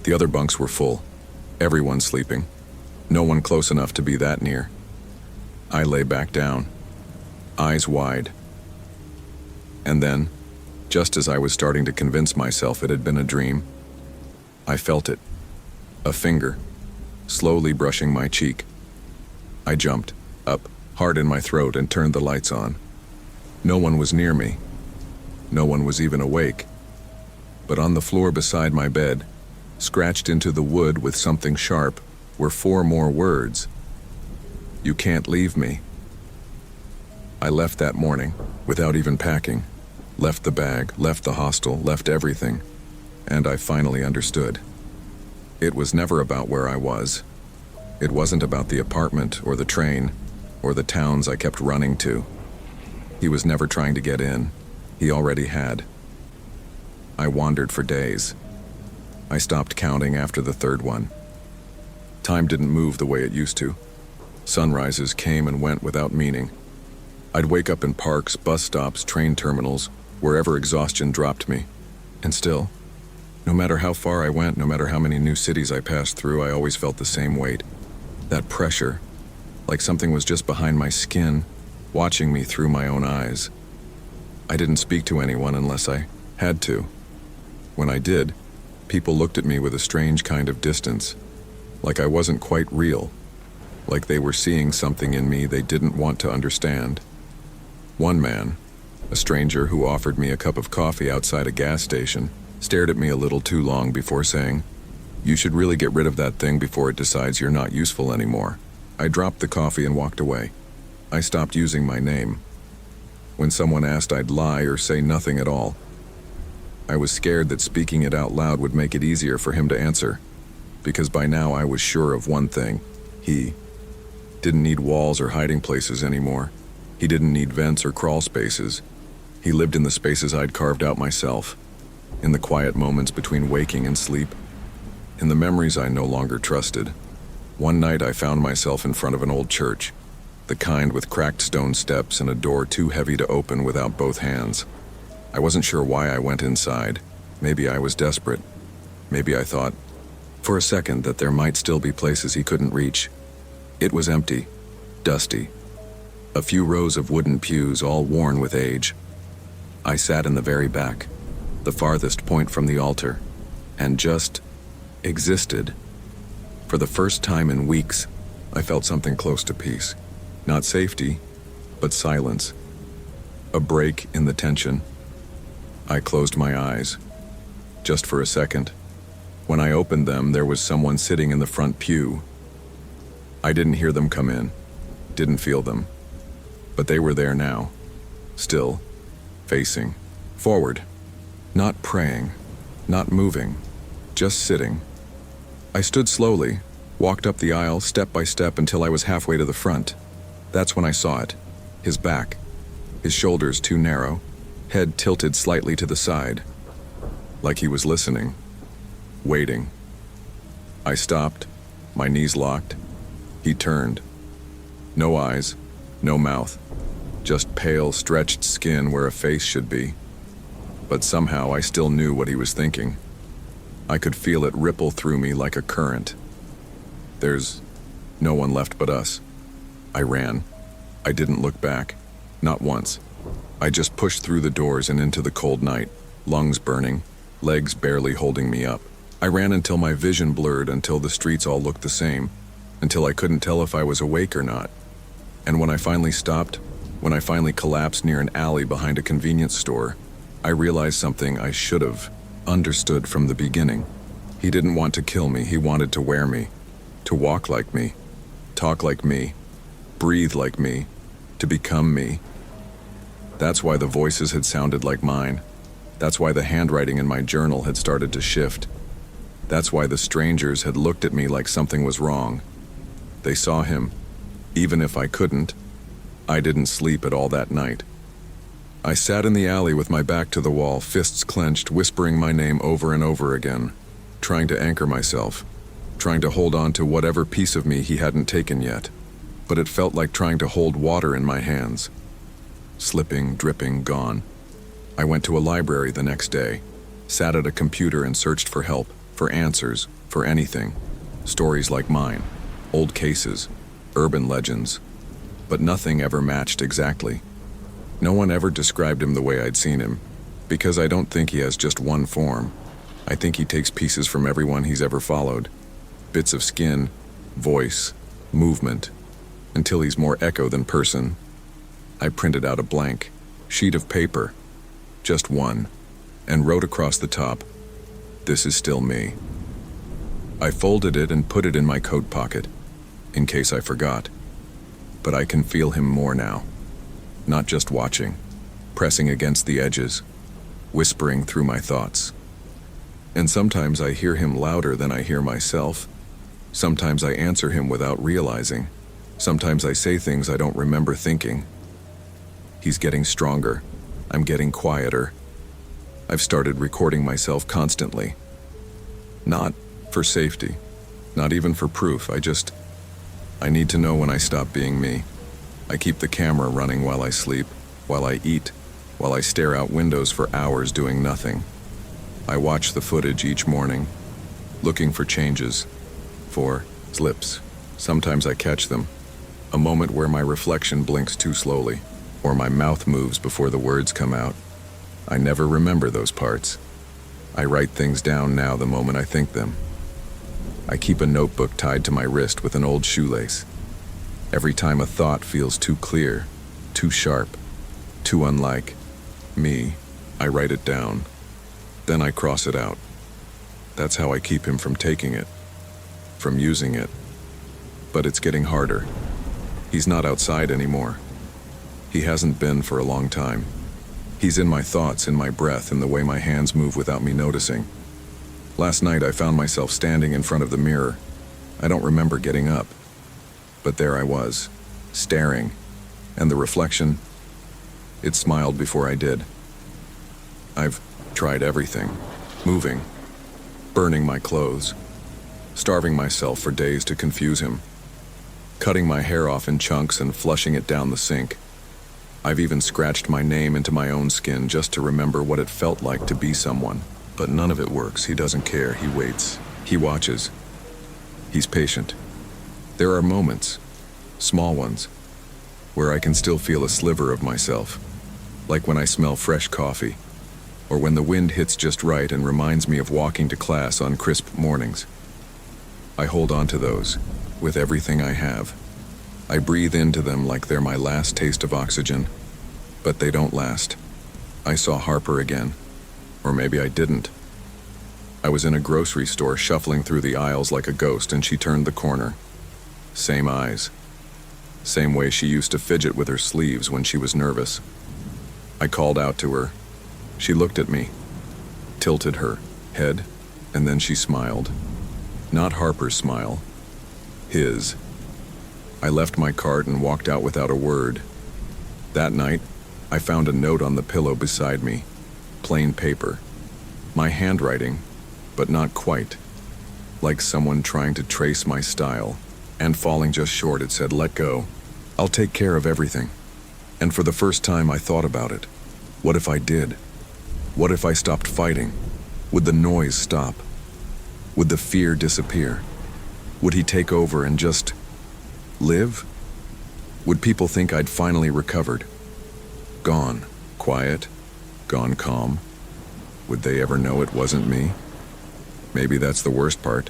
The other bunks were full, everyone sleeping. No one close enough to be that near. I lay back down, eyes wide. And then, just as I was starting to convince myself it had been a dream, I felt it. A finger, slowly brushing my cheek. I jumped, up, hard in my throat, and turned the lights on. No one was near me. No one was even awake. But on the floor beside my bed, scratched into the wood with something sharp, were 4 more words. You can't leave me. I left that morning, without even packing. Left the bag, left the hostel, left everything. And I finally understood. It was never about where I was. It wasn't about the apartment or the train or the towns I kept running to. He was never trying to get in. He already had. I wandered for days. I stopped counting after the 3rd one. Time didn't move the way it used to. Sunrises came and went without meaning. I'd wake up in parks, bus stops, train terminals, wherever exhaustion dropped me. And still, no matter how far I went, no matter how many new cities I passed through, I always felt the same weight. That pressure, like something was just behind my skin, watching me through my own eyes. I didn't speak to anyone unless I had to. When I did, people looked at me with a strange kind of distance, like I wasn't quite real, like they were seeing something in me they didn't want to understand. One man, a stranger who offered me a cup of coffee outside a gas station, stared at me a little too long before saying, "You should really get rid of that thing before it decides you're not useful anymore." I dropped the coffee and walked away. I stopped using my name. When someone asked, I'd lie or say nothing at all. I was scared that speaking it out loud would make it easier for him to answer, because by now I was sure of one thing. He didn't need walls or hiding places anymore. He didn't need vents or crawl spaces. He lived in the spaces I'd carved out myself, in the quiet moments between waking and sleep, in the memories I no longer trusted. One night I found myself in front of an old church, the kind with cracked stone steps and a door too heavy to open without both hands. I wasn't sure why I went inside. Maybe I was desperate. Maybe I thought, for a second, that there might still be places he couldn't reach. It was empty, dusty. A few rows of wooden pews, all worn with age. I sat in the very back, the farthest point from the altar, and just existed. For the first time in weeks, I felt something close to peace. Not safety, but silence. A break in the tension. I closed my eyes, just for a second. When I opened them, there was someone sitting in the front pew. I didn't hear them come in, didn't feel them, but they were there now, still, facing forward, not praying, not moving, just sitting. I stood slowly, walked up the aisle step by step until I was halfway to the front. That's when I saw it, his back, his shoulders too narrow, head tilted slightly to the side, like he was listening, waiting. I stopped, my knees locked. He turned. No eyes, no mouth, just pale, stretched skin where a face should be. But somehow I still knew what he was thinking. I could feel it ripple through me like a current. There's no one left but us. I ran. I didn't look back, not once. I just pushed through the doors and into the cold night, lungs burning, legs barely holding me up. I ran until my vision blurred, until the streets all looked the same, until I couldn't tell if I was awake or not. And when I finally stopped, when I finally collapsed near an alley behind a convenience store, I realized something I should have understood from the beginning. He didn't want to kill me, he wanted to wear me, to walk like me, talk like me, breathe like me, to become me. That's why the voices had sounded like mine. That's why the handwriting in my journal had started to shift. That's why the strangers had looked at me like something was wrong. They saw him, even if I couldn't. I didn't sleep at all that night. I sat in the alley with my back to the wall, fists clenched, whispering my name over and over again, trying to anchor myself, trying to hold on to whatever piece of me he hadn't taken yet. But it felt like trying to hold water in my hands. Slipping, dripping, gone. I went to a library the next day, sat at a computer and searched for help, for answers, for anything. Stories like mine, old cases, urban legends. But nothing ever matched exactly. No one ever described him the way I'd seen him, because I don't think he has just one form. I think he takes pieces from everyone he's ever followed. Bits of skin, voice, movement, until he's more echo than person. I printed out a blank sheet of paper, just one, and wrote across the top, "This is still me." I folded it and put it in my coat pocket, in case I forgot. But I can feel him more now. Not just watching, pressing against the edges, whispering through my thoughts. And sometimes I hear him louder than I hear myself. Sometimes I answer him without realizing. Sometimes I say things I don't remember thinking. He's getting stronger. I'm getting quieter. I've started recording myself constantly. Not for safety, not even for proof. I need to know when I stop being me. I keep the camera running while I sleep, while I eat, while I stare out windows for hours doing nothing. I watch the footage each morning, looking for changes, for slips. Sometimes I catch them. A moment where my reflection blinks too slowly, or my mouth moves before the words come out. I never remember those parts. I write things down now the moment I think them. I keep a notebook tied to my wrist with an old shoelace. Every time a thought feels too clear, too sharp, too unlike me, I write it down. Then I cross it out. That's how I keep him from taking it, from using it. But it's getting harder. He's not outside anymore. He hasn't been for a long time. He's in my thoughts, in my breath, in the way my hands move without me noticing. Last night I found myself standing in front of the mirror. I don't remember getting up. But there I was, staring, and the reflection, it smiled before I did. I've tried everything, moving, burning my clothes, starving myself for days to confuse him, cutting my hair off in chunks and flushing it down the sink. I've even scratched my name into my own skin just to remember what it felt like to be someone. But none of it works. He doesn't care. He waits. He watches. He's patient. There are moments, small ones, where I can still feel a sliver of myself, like when I smell fresh coffee, or when the wind hits just right and reminds me of walking to class on crisp mornings. I hold on to those, with everything I have. I breathe into them like they're my last taste of oxygen, but they don't last. I saw Harper again, or maybe I didn't. I was in a grocery store shuffling through the aisles like a ghost, and she turned the corner. Same eyes. Same way she used to fidget with her sleeves when she was nervous. I called out to her. She looked at me, tilted her head, and then she smiled. Not Harper's smile. His. I left my cart and walked out without a word. That night, I found a note on the pillow beside me. Plain paper. My handwriting, but not quite. Like someone trying to trace my style. And falling just short, it said, "Let go. I'll take care of everything." And for the first time, I thought about it. What if I did? What if I stopped fighting? Would the noise stop? Would the fear disappear? Would he take over and just live? Would people think I'd finally recovered? Gone quiet? Gone calm? Would they ever know it wasn't me? Maybe that's the worst part.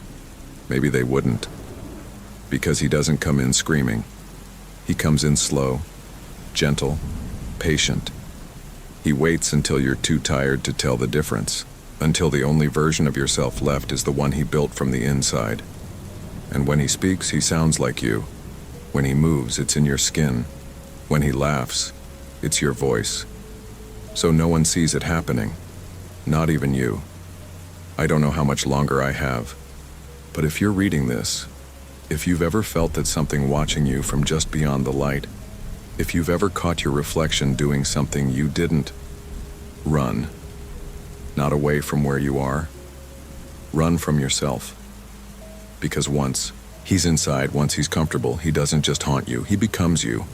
Maybe they wouldn't. Because he doesn't come in screaming. He comes in slow, gentle, patient. He waits until you're too tired to tell the difference, until the only version of yourself left is the one he built from the inside. And when he speaks, he sounds like you. When he moves, it's in your skin. When he laughs, it's your voice. So no one sees it happening, not even you. I don't know how much longer I have, but if you're reading this, if you've ever felt that something watching you from just beyond the light, If you've ever caught your reflection doing something you didn't, run. Not away from where you are. Run from yourself. Because once he's inside, once he's comfortable, he doesn't just haunt you, he becomes you.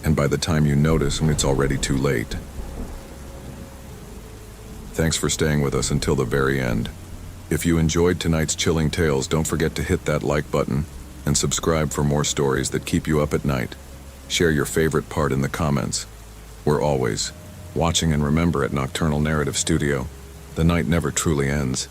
And by the time you notice him, it's already too late. Thanks for staying with us until the very end. If you enjoyed tonight's chilling tales, don't forget to hit that like button and subscribe for more stories that keep you up at night. Share your favorite part in the comments. We're always watching, and remember, at Nocturnal Narrative Studio, the night never truly ends.